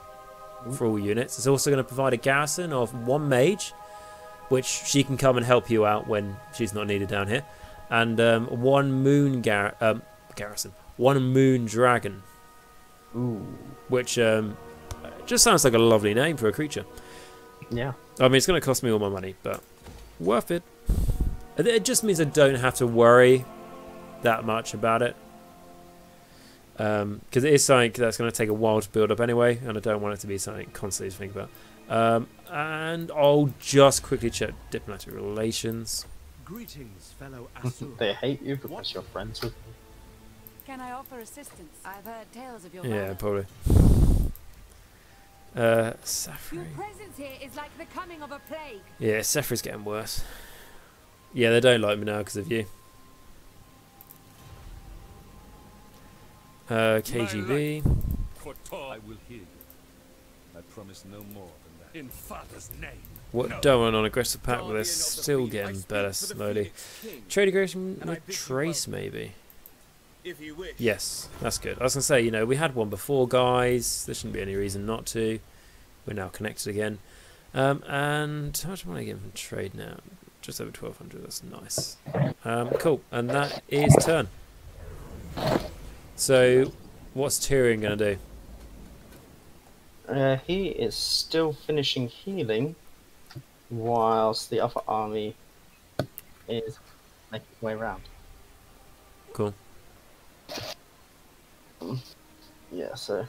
for all units. It's also going to provide a garrison of 1 mage, which she can come and help you out when she's not needed down here, and 1 moon garrison, 1 moon dragon. Ooh. Which just sounds like a lovely name for a creature. Yeah. I mean, it's going to cost me all my money, but worth it. It just means I don't have to worry that much about it. Because it is something that's going to take a while to build up anyway, and I don't want it to be something constantly to think about. And I'll just quickly check diplomatic relations. Greetings, fellow Asur. They hate you because you're friends with them. Can I offer assistance? I've heard tales of your Yeah, valor. probably. Your Safri. presence here is like the coming of a plague. Yeah, Safri's getting worse. Yeah, they don't like me now because of you. KGB. I will hear you. I promise no more than that. In Father's name. What done on aggressive pack with this? Still getting better slowly. Trade aggression with Trace maybe. If you wish. Yes, that's good. I was gonna say, you know, we had one before, guys. There shouldn't be any reason not to. We're now connected again. And how much money I get from trade now? Just over 1,200. That's nice. Cool. And that is turn. So, what's Tyrion gonna do? He is still finishing healing, whilst the other army is making its way around. Cool. Yeah, so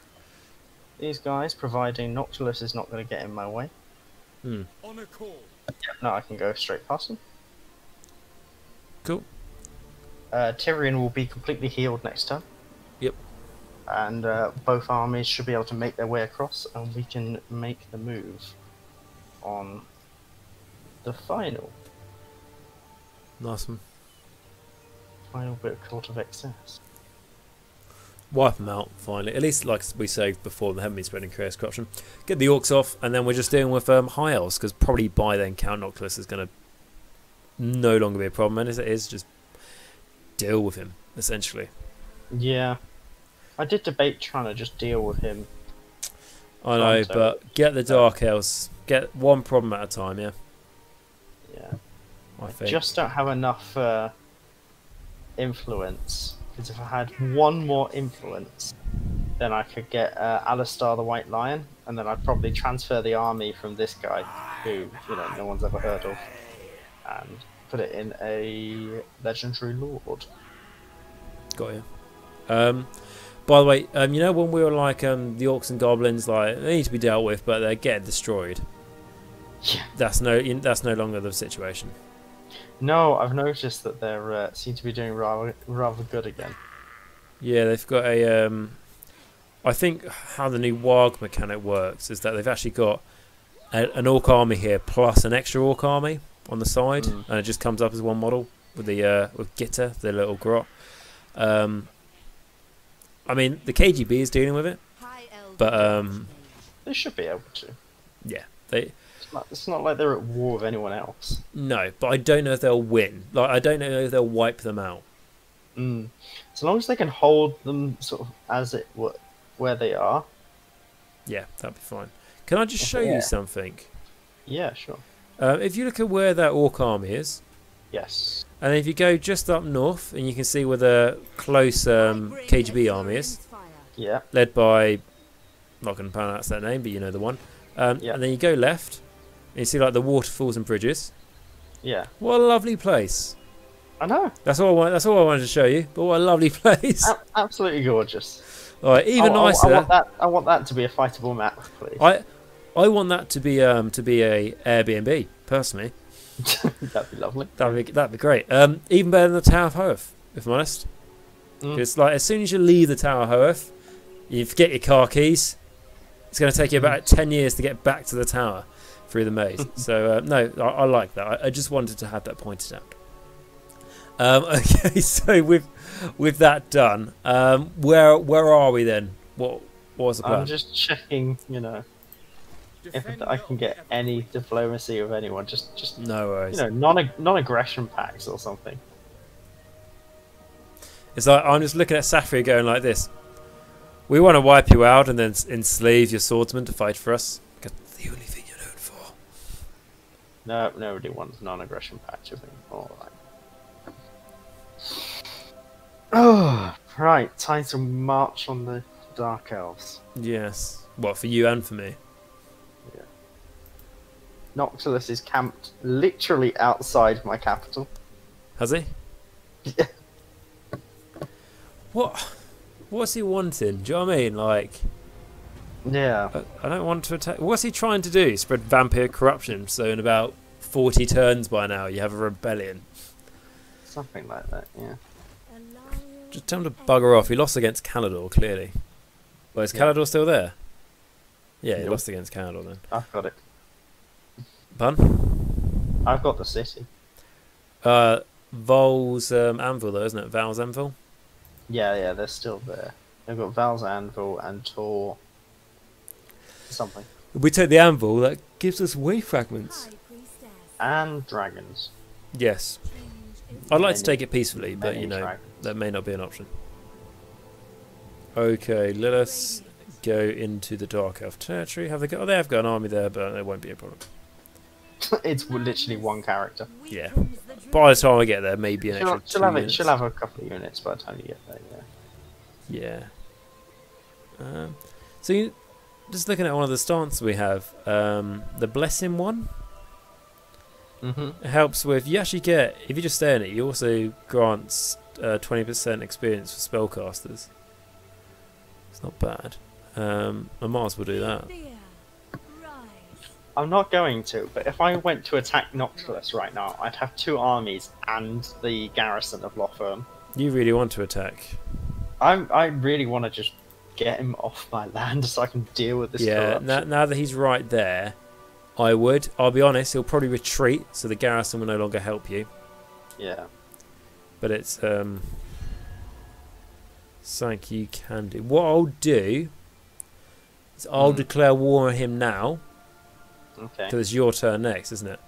these guys, providing Noctilus is not going to get in my way. Hmm. On a call. No, I can go straight past them. Cool. Tyrion will be completely healed next turn. Yep. And both armies should be able to make their way across, and we can make the move on the final Nice one. bit of Court of Excess. Wipe them out, finally. At least, like we said before, they haven't been spreading chaos corruption. Get the orcs off, and then we're just dealing with high elves, because probably by then Count Noctilus is going to no longer be a problem, and as it is, just deal with him, essentially. Yeah. I did debate trying to just deal with him. I know, but get the Dark Elves. Get one problem at a time, yeah? Yeah. I think. Just don't have enough influence. Because if I had one more influence, then I could get Alistar the White Lion, and then I'd probably transfer the army from this guy, who no one's ever heard of, and put it in a legendary lord. Got you. By the way, you know when we were like the orcs and goblins, like they need to be dealt with, but they're getting destroyed. Yeah. That's no longer the situation. No, I've noticed that they seem to be doing rather good again. Yeah, they've got a. I think how the new Warg mechanic works is that they've actually got an orc army here plus an extra orc army on the side, and it just comes up as one model with the with Gitter, the little grot. I mean, the KGB is dealing with it, but They should be able to. yeah, they. It's not like they're at war with anyone else. No, but I don't know if they'll win. Like, I don't know if they'll wipe them out. As long as they can hold them sort of as it where they are. Yeah, that'd be fine. Can I just show you something? Yeah, sure. If you look at where that orc army is, Yes. and if you go just up north, and you can see where the close KGB army is. Yeah. led by, not going to pronounce that name, but you know the one. Yeah. And then you go left, and you see like the waterfalls and bridges. Yeah. What a lovely place! I know. That's all I wanted to show you. But what a lovely place! Absolutely gorgeous. All right, even nicer. I want that to be a fightable map, please. I want that to be a Airbnb personally. That'd be lovely. That'd be great. Even better than the Tower of Hoeth, if I'm honest. It's like as soon as you leave the Tower of Hoeth, you forget your car keys. It's going to take you about 10 years to get back to the tower through the maze. So no, I like that. I just wanted to have that pointed out. Okay, so with that done, where are we then? What was the plan? I'm just checking, you know, if I can get any diplomacy with anyone. Just no worries. You know, non-aggression pacts or something. It's like I'm just looking at Safri going like this. We want to wipe you out and then enslave your swordsmen to fight for us. Because that's the only thing you're known for. No, nobody wants non-aggression pact with me. All right. Oh, right. Time to march on the Dark Elves. Yes. What, for you and for me? Yeah. Noctilus is camped literally outside my capital. Has he? Yeah. What's he wanting? Do you know what I mean? Like, yeah. I don't want to attack. What's he trying to do? Spread vampire corruption. So in about 40 turns by now, you have a rebellion. Something like that. Yeah. Just tell him to bugger off. He lost against Calador, clearly. Well, is Calador still there? Yeah, he lost against Calador then. I've got it. Pun? I've got the city. Vol's Anvil, though, isn't it? Val's Anvil? Yeah, they're still there. They've got Val's Anvil and Tor. Something. If we take the Anvil, that gives us way fragments. And dragons. Yes. I'd like to take it peacefully, but you know, dragons. that may not be an option. Okay, let us go into the Dark Elf territory. Have they got? Oh, they have got an army there, but it won't be a problem. It's literally one character. Yeah. By the time I get there, maybe an extra 2 minutes. She'll have a couple of units by the time you get there. Yeah. So you, just looking at one of the stances we have, the Blessing one. Mm-hmm. It helps with, you actually get, if you just stay in it, you also grants 20% experience for spellcasters. It's not bad. I might as well do that. I'm not going to, but if I went to attack Noctilus right now, I'd have 2 armies and the garrison of Lothern. You really want to attack? I really want to just get him off my land so I can deal with this. Yeah, now that he's right there, I would. I'll be honest, he'll probably retreat, so the garrison will no longer help you. Yeah. But it's something you can do. What I'll do is I'll declare war on him now. Okay. Because it's your turn next, isn't it?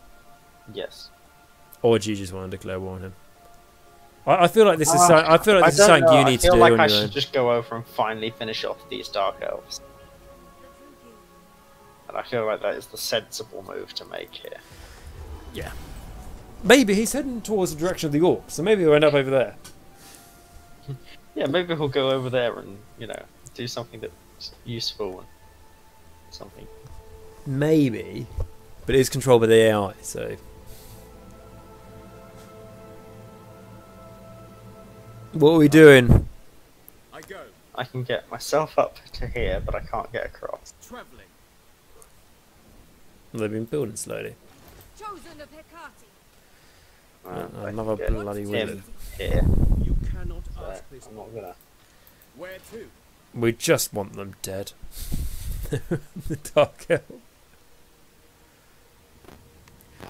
Yes. Or do you just want to declare war on him? I feel like this is something. I feel like this is something you need to do. I feel like I should just go over and finally finish off these Dark Elves. And I feel like that is the sensible move to make here. Yeah. Maybe he's heading towards the direction of the Orcs, so maybe he'll end up over there. Yeah, maybe he'll go over there and, you know, do something that's useful and something. Maybe. But it is controlled by the AI, so... What are we doing? I go. I can get myself up to here, but I can't get across. Traveling. They've been building slowly. Chosen of Hecate. I Another can get bloody him win. here. You cannot So ask this. I'm not gonna. Where to? We just want them dead. The Dark Elf.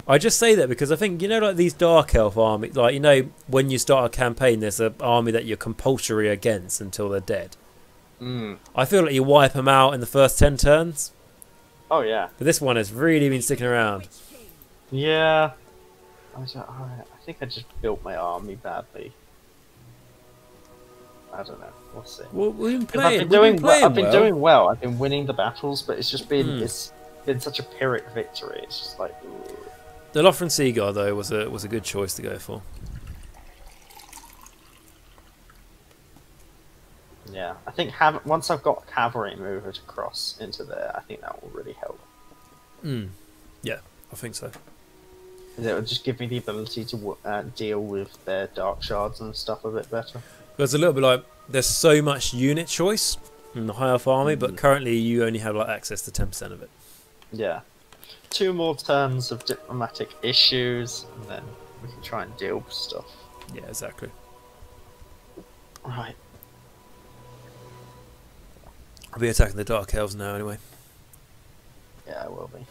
I just say that because I think, you know, like these Dark Elf armies, like, you know, when you start a campaign, there's an army that you're compulsory against until they're dead. I feel like you wipe them out in the first 10 turns. Oh yeah. But this one has really been sticking around. Yeah. I think I just built my army badly. I don't know. We'll see. Well, we've been 'Cause playing. I've been doing well. well. Doing well. I've been winning the battles, but it's just been it's been such a Pyrrhic victory. It's just like. Ooh. The Lothern Seagull, though, was a good choice to go for. Yeah, I think once I've got cavalry movers across into there, I think that will really help. Yeah, I think so. It will just give me the ability to deal with their dark shards and stuff a bit better. But it's a little bit like there's so much unit choice in the High Elf army, but currently you only have like access to 10% of it. Yeah. 2 more turns of diplomatic issues, and then we can try and deal with stuff. Yeah, exactly. Right. I'll be attacking the Dark Elves now anyway. Yeah, I will be.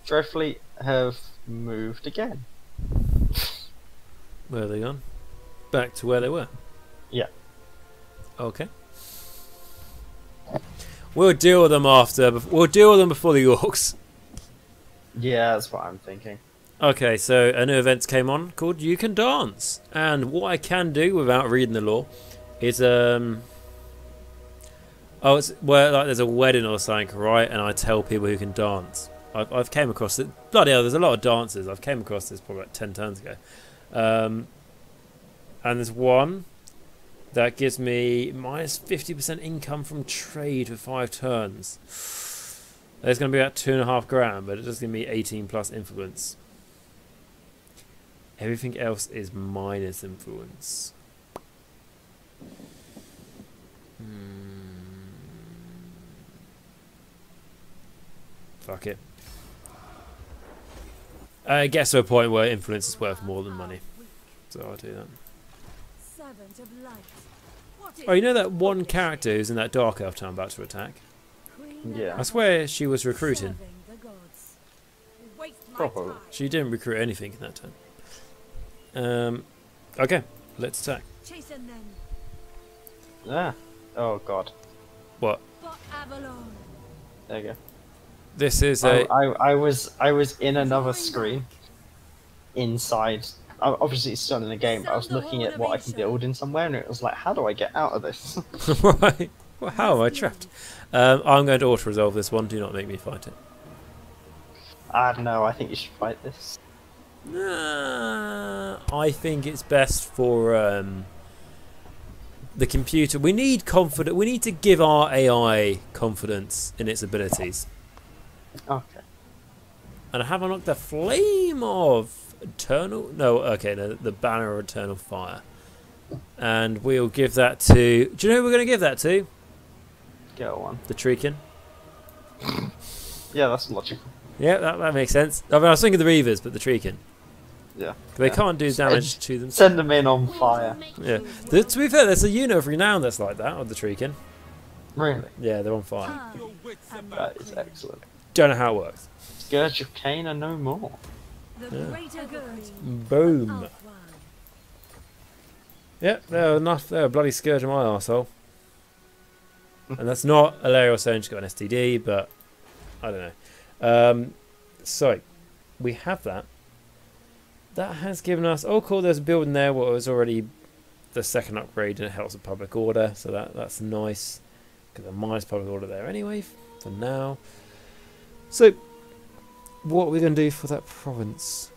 Dreadfleet have moved again. Where are they gone? Back to where they were. Yeah. Okay. We'll deal with them after. We'll deal with them before the Orcs. Yeah, that's what I'm thinking. Okay, so a new event came on called You Can Dance, and what I can do without reading the law is it's where like there's a wedding or something, right? And I tell people who can dance. I've came across it. Bloody hell, there's a lot of dancers. I've came across this probably like 10 turns ago. And there's one that gives me minus 50% income from trade for 5 turns. There's going to be about 2.5 grand, but it does give me 18 plus influence. Everything else is minus influence. Fuck it. It gets to a point where influence is worth more than money. So I'll do that. Servant of light. Oh, you know that one character who's in that Dark Elf town about to attack? Yeah. I swear she was recruiting. Probably. She didn't recruit anything in that turn. Okay, let's attack. Chasten them. Yeah. Oh god. What? For Avelorn. There you go. This is a... I was in another screen. Inside. Obviously it's still in the game, but I was looking at what I can build in somewhere, and it was like, how do I get out of this? Right. Well, how am I trapped? I'm going to auto-resolve this one. Do not make me fight it. No, I think you should fight this. I think it's best for the computer. We need confidence. We need to give our AI confidence in its abilities. Okay. And have I knocked the flame of eternal? No, okay, the banner of eternal fire. And we'll give that to... Do you know who we're going to give that to? Go on. The Treekin. Yeah, that's logical. Yeah, that makes sense. I mean, I was thinking the Reavers, but the Treekin. Yeah. They can't do damage to them. Send them in on fire. Yeah. To be fair, there's a unit of renown that's like that, of the Treekin. Really? Yeah, they're on fire. That is excellent. Don't know how it works. Scourge of Cain and no more. The greater good. Boom. Yep, they're enough. They're a bloody scourge on my arsehole. And that's not Alarielle saying she's got an STD, but I don't know. So, we have that. That has given us... Oh, cool, there's a building there where it was already the second upgrade, and it helps with public order, so that's nice. Because the minus public order there anyway, for now. So, what are we going to do for that province?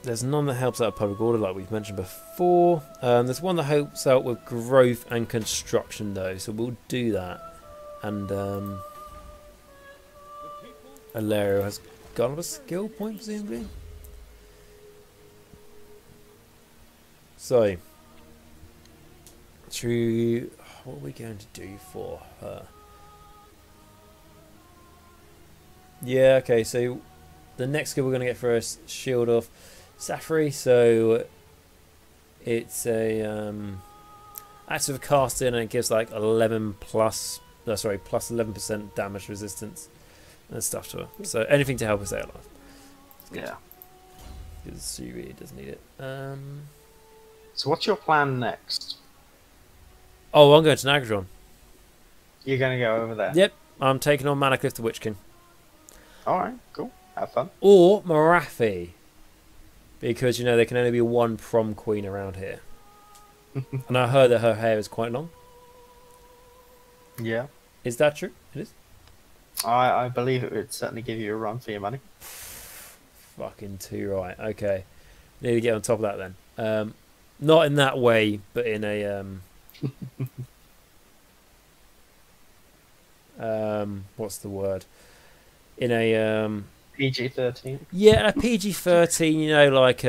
There's none that helps out public order, like we've mentioned before. There's one that helps out with growth and construction, though, so we'll do that. And Alarielle has got a skill point, presumably. So, what are we going to do for her? Yeah, okay, so the next skill we're going to get for her is Shield of Safri, so it's a active casting, and it gives like 11 plus, plus 11% damage resistance and stuff to her. So anything to help her stay alive. Yeah. Because she really does need it. So what's your plan next? Oh, I'm going to Nagash. You're going to go over there? Yep, I'm taking on Manacliffe the Witch King. Alright, cool. Have fun. Or Marathi. Because, you know, there can only be one prom queen around here. And I heard that her hair is quite long. Yeah. Is that true? It is? I believe it would certainly give you a run for your money. Fucking too right. Okay. Need to get on top of that then. Not in that way, but in a what's the word? In a PG-13. yeah, a PG-13. You know, like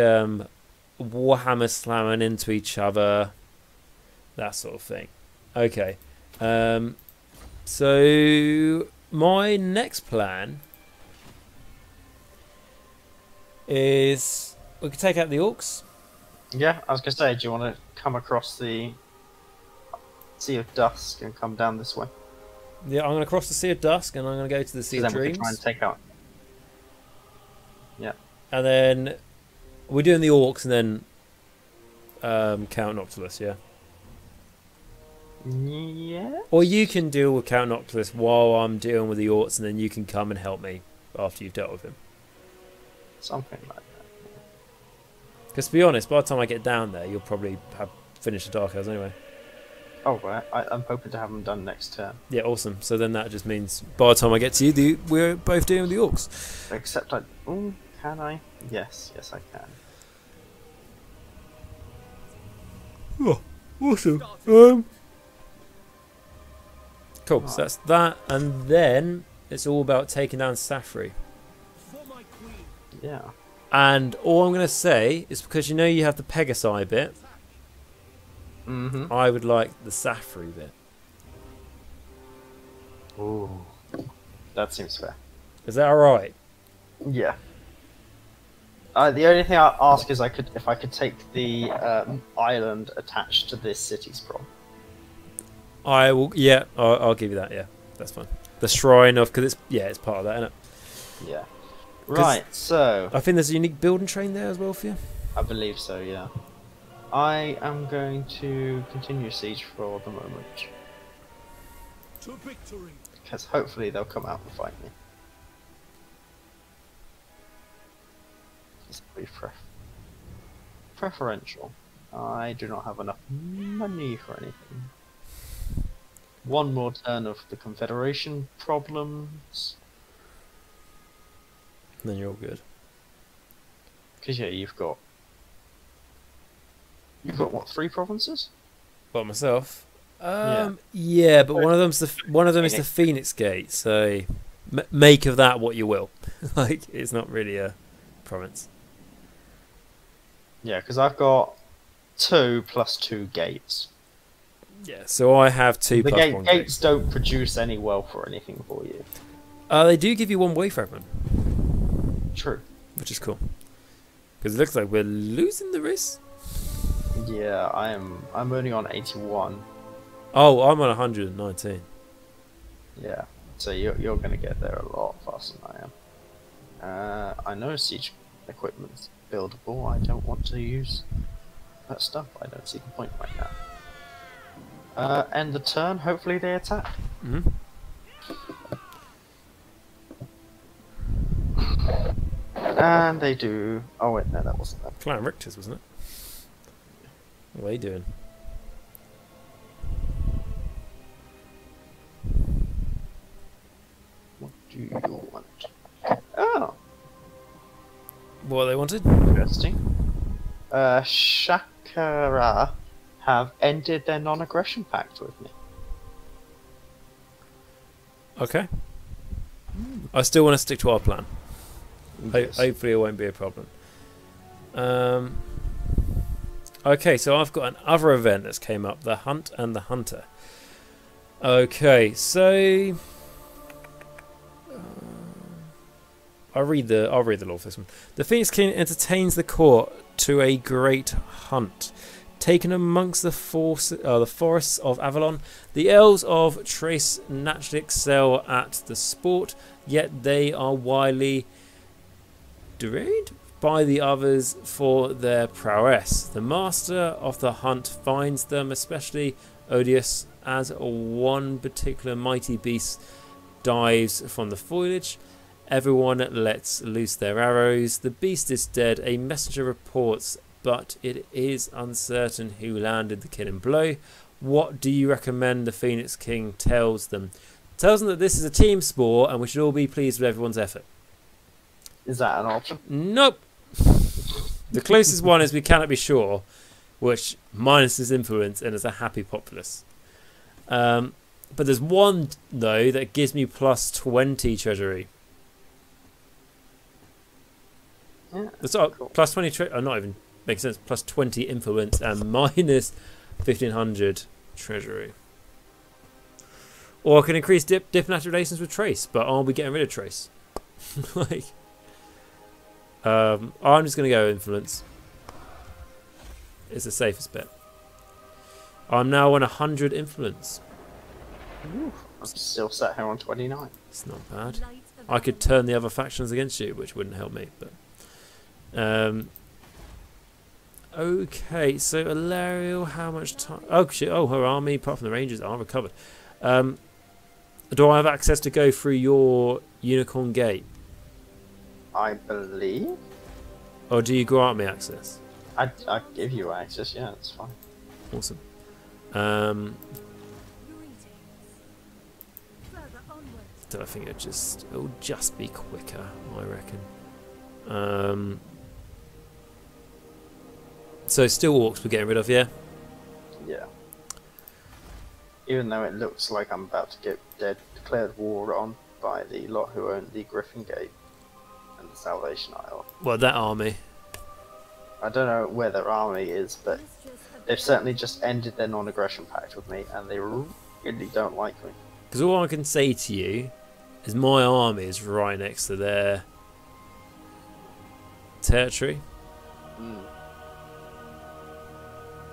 Warhammer slamming into each other, that sort of thing. Okay. So my next plan is we could take out the orcs. Yeah, I was gonna say, do you want to come across the Sea of Dusk and come down this way? Yeah, I'm going to cross the Sea of Dusk and I'm going to go to the Sea of Then we Dreams. can try and take out. Yeah. And then we're doing the orcs and then Count Noctilus, yeah? Yeah. Or you can deal with Count Noctilus while I'm dealing with the orcs and then you can come and help me after you've dealt with him. Something like that. Because to be honest, by the time I get down there, you'll probably have finished the Dark Elves anyway. Oh, right. I'm hoping to have them done next turn. Yeah, awesome. So then that just means by the time I get to you, we're both dealing with the orcs. Except I... Oh, can I? Yes, I can. Oh, awesome. Cool, so that's that, and then it's all about taking down Safri. Yeah. And all I'm going to say is because you know you have the Pegasi bit, Mm-hmm. I would like the Safri bit. Ooh. That seems fair. Is that alright? Yeah. The only thing I ask is if I could take the island attached to this city's prom. I will, yeah, I'll give you that, yeah. That's fine. The Shrine of, because it's part of that, isn't it? Yeah. Right, so... I think there's a unique building train there as well for you. I believe so, yeah. I am going to continue siege for the moment. To victory. Because hopefully they'll come out and fight me. This will be preferential. I do not have enough money for anything. One more turn of the Confederation problems. And then you're all good. Because yeah, you've got what, 3 provinces? By myself. Yeah, but one of them is the Phoenix Gate. So make of that what you will. Like it's not really a province. Yeah, because I've got 2 plus 2 gates. Yeah, so I have 2 The plus 1 gates don't produce any wealth or anything for you. They do give you 1 way fragment. True. Which is cool. Because it looks like we're losing the race. Yeah, I'm only on 81. Oh, I'm on 119. Yeah, so you're gonna get there a lot faster than I am. I know siege equipment's buildable. I don't want to use that stuff. I don't see the point right now. End the turn. Hopefully they attack. Mm-hmm. And they do. Oh wait, no, that wasn't that. Clan Richters, wasn't it? What are you doing? What do you want? Oh, What they wanted? interesting. Shakara have ended their non-aggression pact with me. Okay. I still want to stick to our plan. Yes. Hopefully it won't be a problem. Okay, so I've got another event that's came up, the Hunt and the Hunter. Okay, so I'll read the law for this one. The Phoenix King entertains the court to a great hunt. Taken amongst the forests of Avelorn, the Elves of Trace naturally excel at the sport, yet they are widely derided by the others for their prowess. The master of the hunt finds them especially odious as one particular mighty beast dives from the foliage. Everyone lets loose their arrows. The beast is dead. A messenger reports, but it is uncertain who landed the killing blow. What do you recommend the Phoenix King tells them? Tells them that this is a team sport and we should all be pleased with everyone's effort. Is that an option? Nope. The closest one is we cannot be sure. which minuses influence and is a happy populace. But there's one though that gives me plus 20 treasury. Yeah, That's cool. plus 20 not even makes sense. Plus 20 influence and minus 1500 treasury. Or I can increase diplomatic relations with Trace, but I'll be getting rid of Trace. Like, I'm just gonna go influence. It's the safest bet. I'm now on 100 influence. Ooh, I'm still sat here on 29. It's not bad. I could turn the other factions against you, which wouldn't help me. But okay, so Alarielle, how much time? Oh shit! Oh, her army, apart from the Rangers, are recovered. Do I have access to go through your Unicorn Gate, I believe. or do you grant me access? I give you access. Yeah, that's fine. Awesome. Do I think it'll just be quicker? I reckon. So still orcs we're getting rid of, yeah. Yeah. Even though it looks like I'm about to get declared war on by the lot who own the Griffin Gate and the Salvation Isle. Well, that army. I don't know where their army is, but they've certainly just ended their non-aggression pact with me, and they really don't like me. Because all I can say to you is my army is right next to their territory. Mm.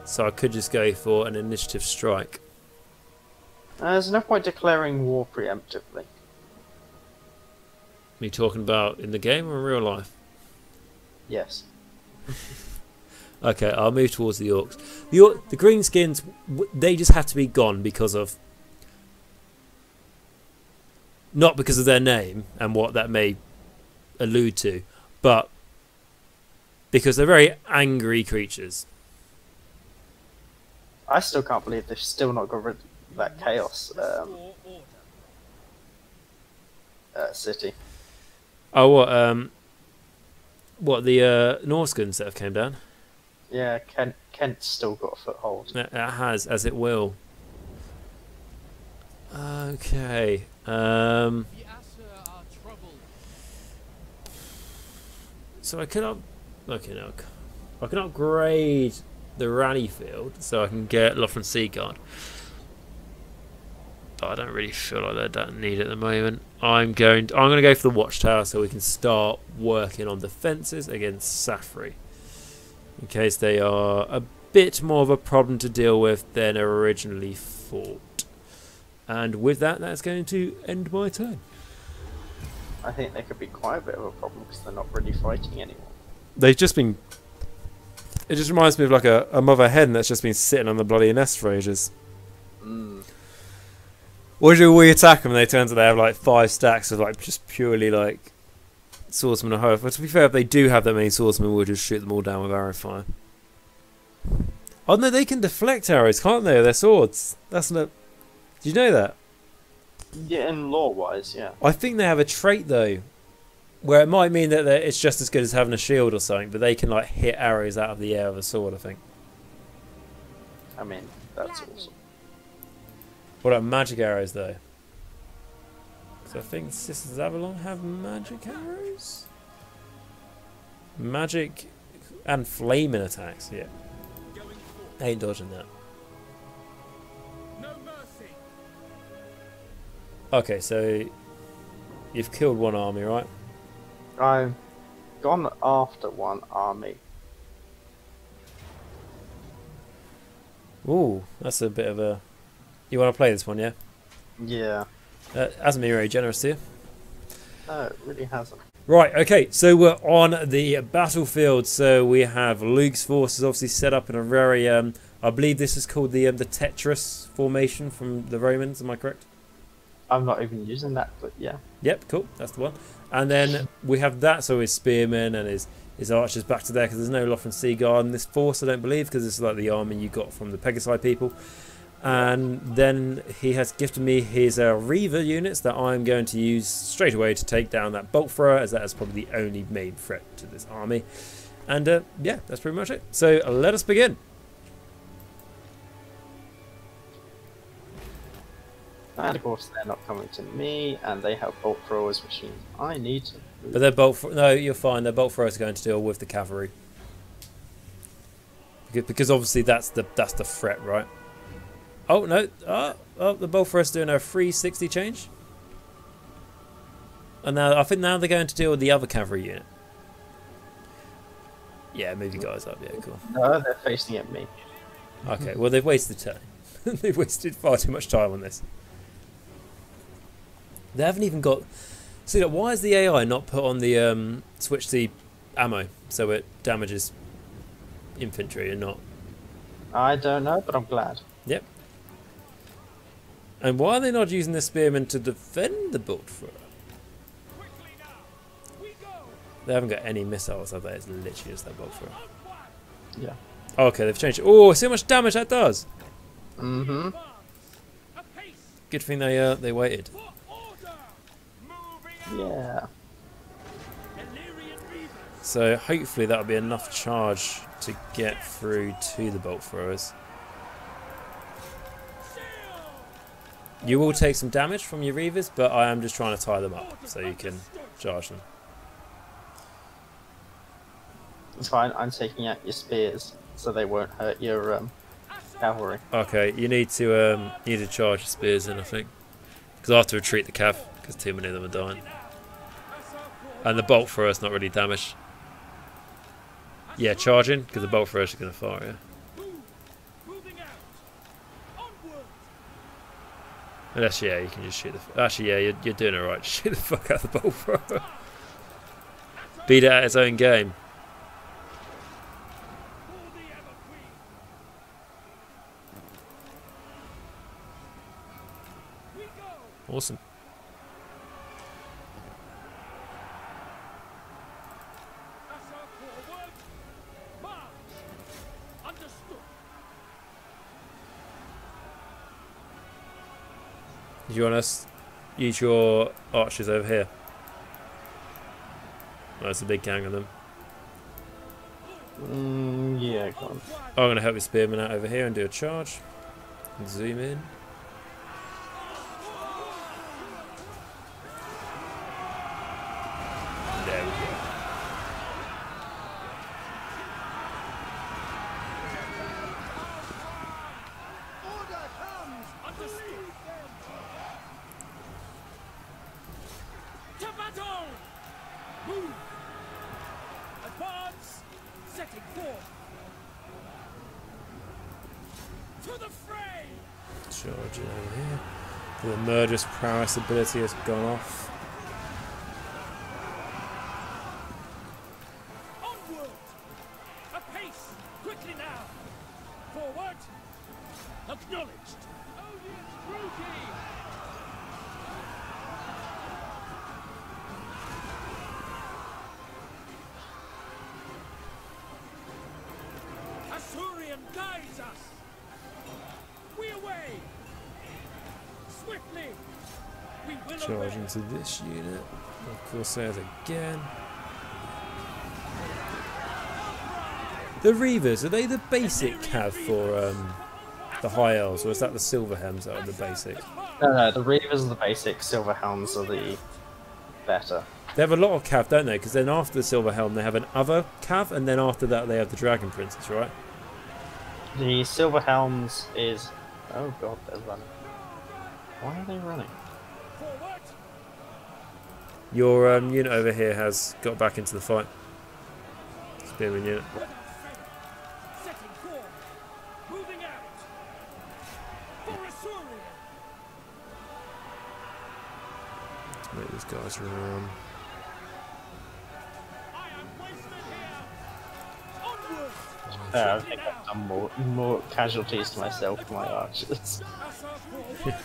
So I could just go for an initiative strike. There's no point declaring war preemptively. Me talking about in the game or in real life? Yes. Okay, I'll move towards the orcs. The greenskins, they just have to be gone because of... Not because of their name and what that may allude to, but because they're very angry creatures. I still can't believe they've still not got rid of that chaos city. Oh, what the Norskins that have came down? Yeah, Kent's still got a foothold. It has, as it will. Okay. So I can I can upgrade the rally field so I can get Lothern Seaguard. But I don't really feel like they don't need it at the moment. I'm going to go for the watchtower so we can start working on defences against Safri, in case they are a bit more of a problem to deal with than originally thought. And with that, that's going to end my turn. I think they could be quite a bit of a problem because they're not really fighting anyone. They've just been... It just reminds me of like a mother hen that's just been sitting on the bloody nest for ages. Mm. Or do we attack them and they turn to they have like 5 stacks of like just purely like swordsmen and however. But to be fair, if they do have that many swordsmen, we'll just shoot them all down with arrow fire. Oh no, they can deflect arrows, can't they? They're swords. That's not... Did you know that? Yeah, in lore-wise, yeah. I think they have a trait though, where it might mean that it's just as good as having a shield or something, but they can like hit arrows out of the air with a sword, I think. I mean, that's awesome. What about magic arrows though? So I think Sisters of Avelorn have magic arrows? Magic and flaming attacks, yeah. Ain't dodging that. No mercy. Okay, so you've killed one army, right? I've gone after one army. Ooh, that's a bit of a... You want to play this one, yeah? Yeah. Hasn't been very generous to you. No, it really hasn't. Right, okay, so we're on the battlefield. So we have Luke's forces obviously set up in a very... I believe this is called the Tetris formation from the Romans, am I correct? I'm not even using that, but yeah. Yep, cool, that's the one. And then we have that, so his spearmen and his archers back to there, because there's no Lothern Seaguard in this force, I don't believe, because this is like the army you got from the Pegasi people. And then he has gifted me his Reaver units that I'm going to use straight away to take down that bolt thrower, as that is probably the only main threat to this army. And yeah, that's pretty much it. So let us begin. And of course they're not coming to me, and they have bolt throwers, which means I need to move. But their bolt... No, you're fine. Their bolt throwers are going to deal with the cavalry. Because obviously that's the threat, right? Oh, no. Oh, the bolt throwers doing a 360 change. And now I think now they're going to deal with the other cavalry unit. Yeah, move you guys up. Yeah, cool. No, they're facing at me. Okay, well, they've wasted time. They've wasted far too much time on this. They haven't even got... See, look, why is the AI not put on the switch the ammo so it damages infantry and not... I don't know, but I'm glad. Yep. And why are they not using the spearmen to defend the bolt thrower? They haven't got any missiles, have they? It's literally just that bolt thrower. Yeah. Okay, they've changed it. Oh, see how much damage that does. Mm-hmm. Good thing they waited. Yeah. So hopefully that'll be enough charge to get through to the bolt throwers. You will take some damage from your reavers, but I am just trying to tie them up so you can charge them. It's fine, I'm taking out your spears so they won't hurt your cavalry. Okay, you need to charge your spears in, I think, because I have to retreat the cav because too many of them are dying, and the bolt thrower's not really damaged. Yeah, charging because the bolt thrower's going to fire. Yeah. Unless yeah, you can just shoot the. Actually, yeah, you're doing alright. Shoot the fuck out of the bolt thrower. Beat it at its own game. Awesome. Do you want us use your archers over here? Oh, there's a big gang of them. Yeah, go on. I'm going to help your spearmen out over here and do a charge. And zoom in. There we go. To battle! Move! Advance! Setting forth! To the fray! Charging over here. The murderous prowess ability has gone off. Onward! Apace! Quickly now! Forward! Acknowledged! Odious Rookie! Asurian guides us! We away! Swiftly! We will Charge away! into this unit. Of Corsairs again. The Reavers, are they the basic cav for the High Elves, or is that the Silverhelms that are the basic? No, the Reavers are the basic, Silverhelms are the better. They have a lot of cav, don't they? Because then after the Silverhelm they have an other cav, and then after that they have the Dragon Princess, right? The Silverhelms is... Oh god, they're running. Why are they running? Forward! Your unit over here has got back into the fight. Spearman unit. Setting forth! Moving out! For Asurian! Let's make these guys run around. I am wasted here! Onward! I think I've done more casualties to myself for my archers. Assa forward!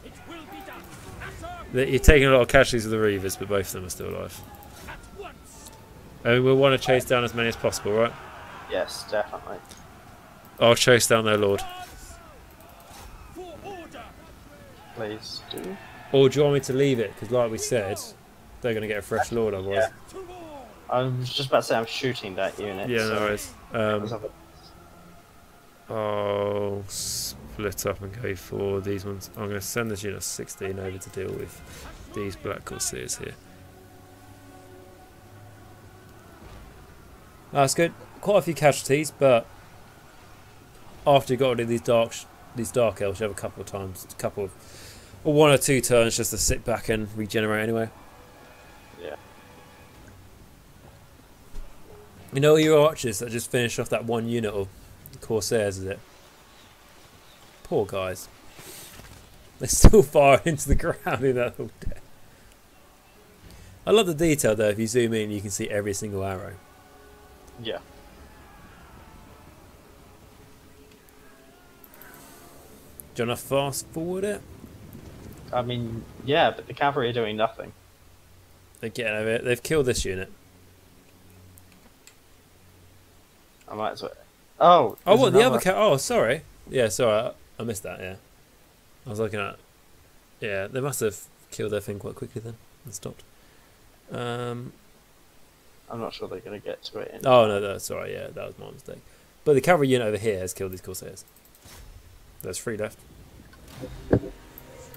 It will be done! Assa You're taking a lot of casualties of the Reavers, but both of them are still alive. at once! And we'll want to chase down as many as possible, right? Yes, definitely. I'll chase down their lord. Advance! For order! Please do. Or do you want me to leave it? Because like we said, they're going to get a fresh lord otherwise. To war! I was just about to say I'm shooting that unit. Yeah, no so- worries. because of it. Oh, split up and go for these ones. I'm going to send this unit of 16 over to deal with these Black Corsairs here. That's good. Quite a few casualties, but after you got rid of these dark elves, you have a couple of times, or 1 or 2 turns just to sit back and regenerate anyway. Yeah. You know your archers that just finished off that 1 unit of Corsairs, is it? Poor guys. They're still firing into the ground in that all day. I love the detail though. If you zoom in, you can see every single arrow. Yeah. Do you want to fast forward it? I mean, yeah, but the cavalry are doing nothing. They're getting over it. They've killed this unit. I might as well. Oh. Oh, what the other? Oh, sorry. Yeah, sorry. I missed that. Yeah. I was looking at. Yeah, they must have killed their thing quite quickly then and stopped. I'm not sure they're going to get to it. Oh no, that's alright. Yeah, that was my mistake. But the cavalry unit over here has killed these Corsairs. There's 3 left.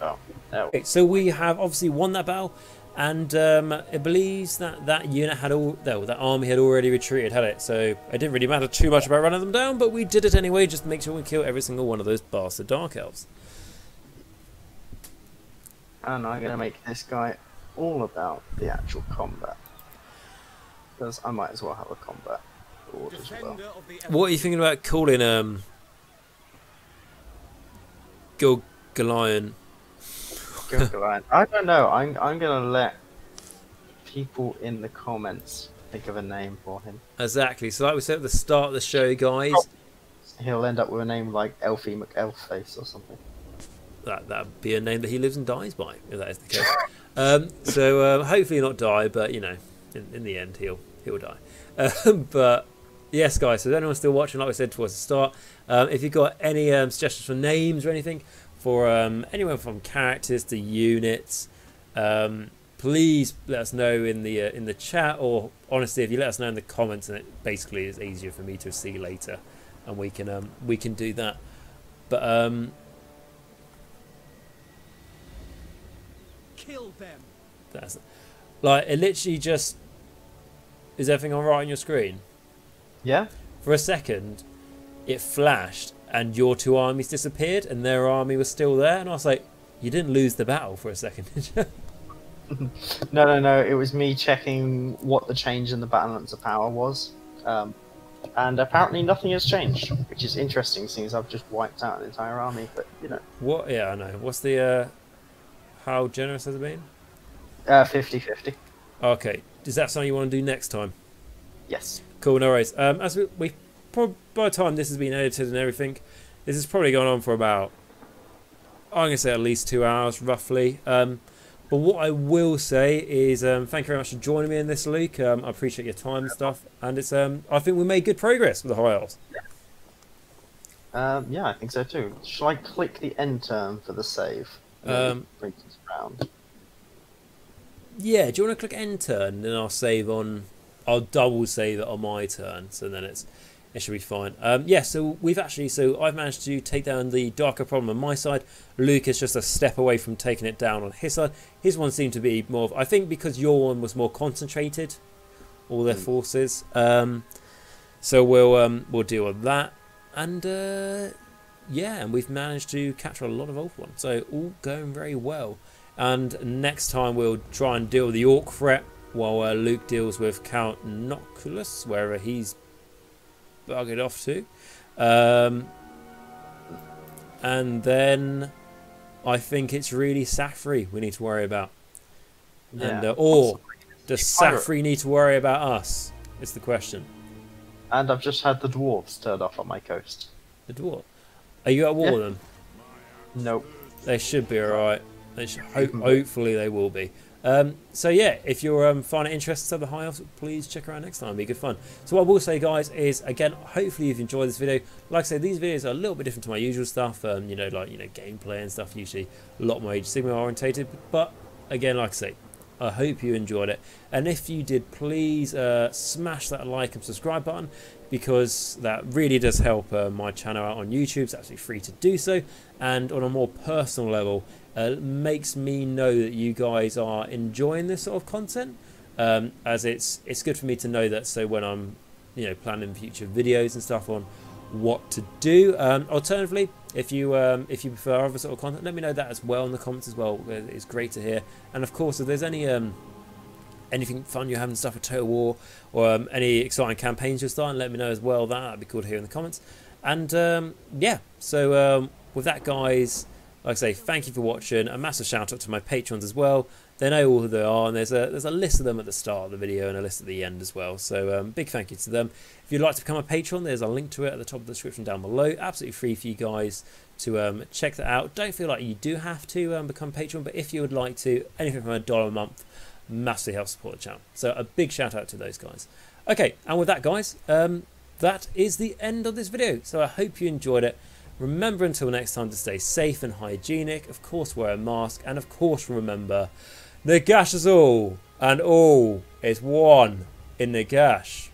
Oh, no. Okay, so we have obviously won that battle, and it believes that that unit had that army had already retreated, had it? So it didn't really matter too much about running them down, but we did it anyway, just to make sure we kill every single one of those bastard Dark Elves. And I'm going to make this guy all about the actual combat. Because I might as well have a combat board as well. What are you thinking about calling Gilgalion? I don't know. I'm gonna let people in the comments think of a name for him. Exactly. So like we said at the start of the show, guys, he'll end up with a name like Elfie McElfface or something. That'd be a name that he lives and dies by, if that is the case. So hopefully not die, but you know, in the end he'll die. But yes, guys. So if anyone's still watching, like we said towards the start, if you've got any suggestions for names or anything for anyone from characters to units, please let us know in the chat, or honestly, if you let us know in the comments, and it basically is easier for me to see later, and we can do that. But kill them. that's like it. Literally, just is everything all right on your screen? Yeah. For a second, it flashed, and your 2 armies disappeared, and their army was still there, and I was like, "You didn't lose the battle for a second, did you?" No. It was me checking what the change in the balance of power was, and apparently nothing has changed, which is interesting, since I've just wiped out an entire army. But you know. What? Yeah, I know. What's the? How generous has it been? 50-50. Okay. Is that something you want to do next time? Yes. Cool. No worries. As we by the time this has been edited and everything, this has probably gone on for about, I'm gonna say at least 2 hours roughly. But what I will say is thank you very much for joining me in this, Luke. I appreciate your time and stuff, and it's I think we made good progress with the High Elves. Yeah, I think so too. Shall I click the end turn for the save? Brings us around. Yeah. Do you want to click end turn, and then I'll double save it on my turn, so then it should be fine. Yeah, so I've managed to take down the darker problem on my side. Luke is just a step away from taking it down on his side. His one seemed to be more of, I think because your one was more concentrated, all their forces. So we'll deal with that. And yeah, and we've managed to capture a lot of old ones. So all going very well. And next time we'll try and deal with the Orc threat, while Luke deals with Count Noculus, wherever he's buggered off to. And then I think it's really Safri we need to worry about. Yeah. And or does Safri need to worry about us? Is the question. And I've just had the dwarves turned off on my coast. The dwarf. Are you at war with them? Nope. They should be alright. Hopefully they will be. So yeah, if you're finding it interesting to the High Elves, please check around next time. It'll be good fun. So what I will say, guys, is again, hopefully you've enjoyed this video. Like I said, these videos are a little bit different to my usual stuff. You know, like gameplay and stuff. Usually a lot more Age of Sigmar orientated. But again, like I say, I hope you enjoyed it, and if you did, please smash that like and subscribe button, because that really does help my channel out on YouTube. It's absolutely free to do so, and on a more personal level, makes me know that you guys are enjoying this sort of content, as it's good for me to know that, so when I'm planning future videos and stuff on what to do. Alternatively, if you prefer other sort of content, let me know that as well in the comments as well. It's great to hear. And of course, if there's any anything fun you're having stuff with Total War, or any exciting campaigns you're starting, let me know as well. That'd be cool to hear in the comments. And yeah, so with that, guys, like I say, thank you for watching. A massive shout out to my patrons as well. They know all who they are, and there's a list of them at the start of the video and a list at the end as well. So big thank you to them. If you'd like to become a patron, there's a link to it at the top of the description down below. Absolutely free for you guys to check that out. Don't feel like you do have to become a patron, but if you would like to, anything from $1 a month massively helps support the channel. So a big shout out to those guys. Okay, and with that, guys, that is the end of this video. So I hope you enjoyed it. Remember, until next time, to stay safe and hygienic. Of course, wear a mask, and of course, remember, Nagash is all, and all is one in Nagash.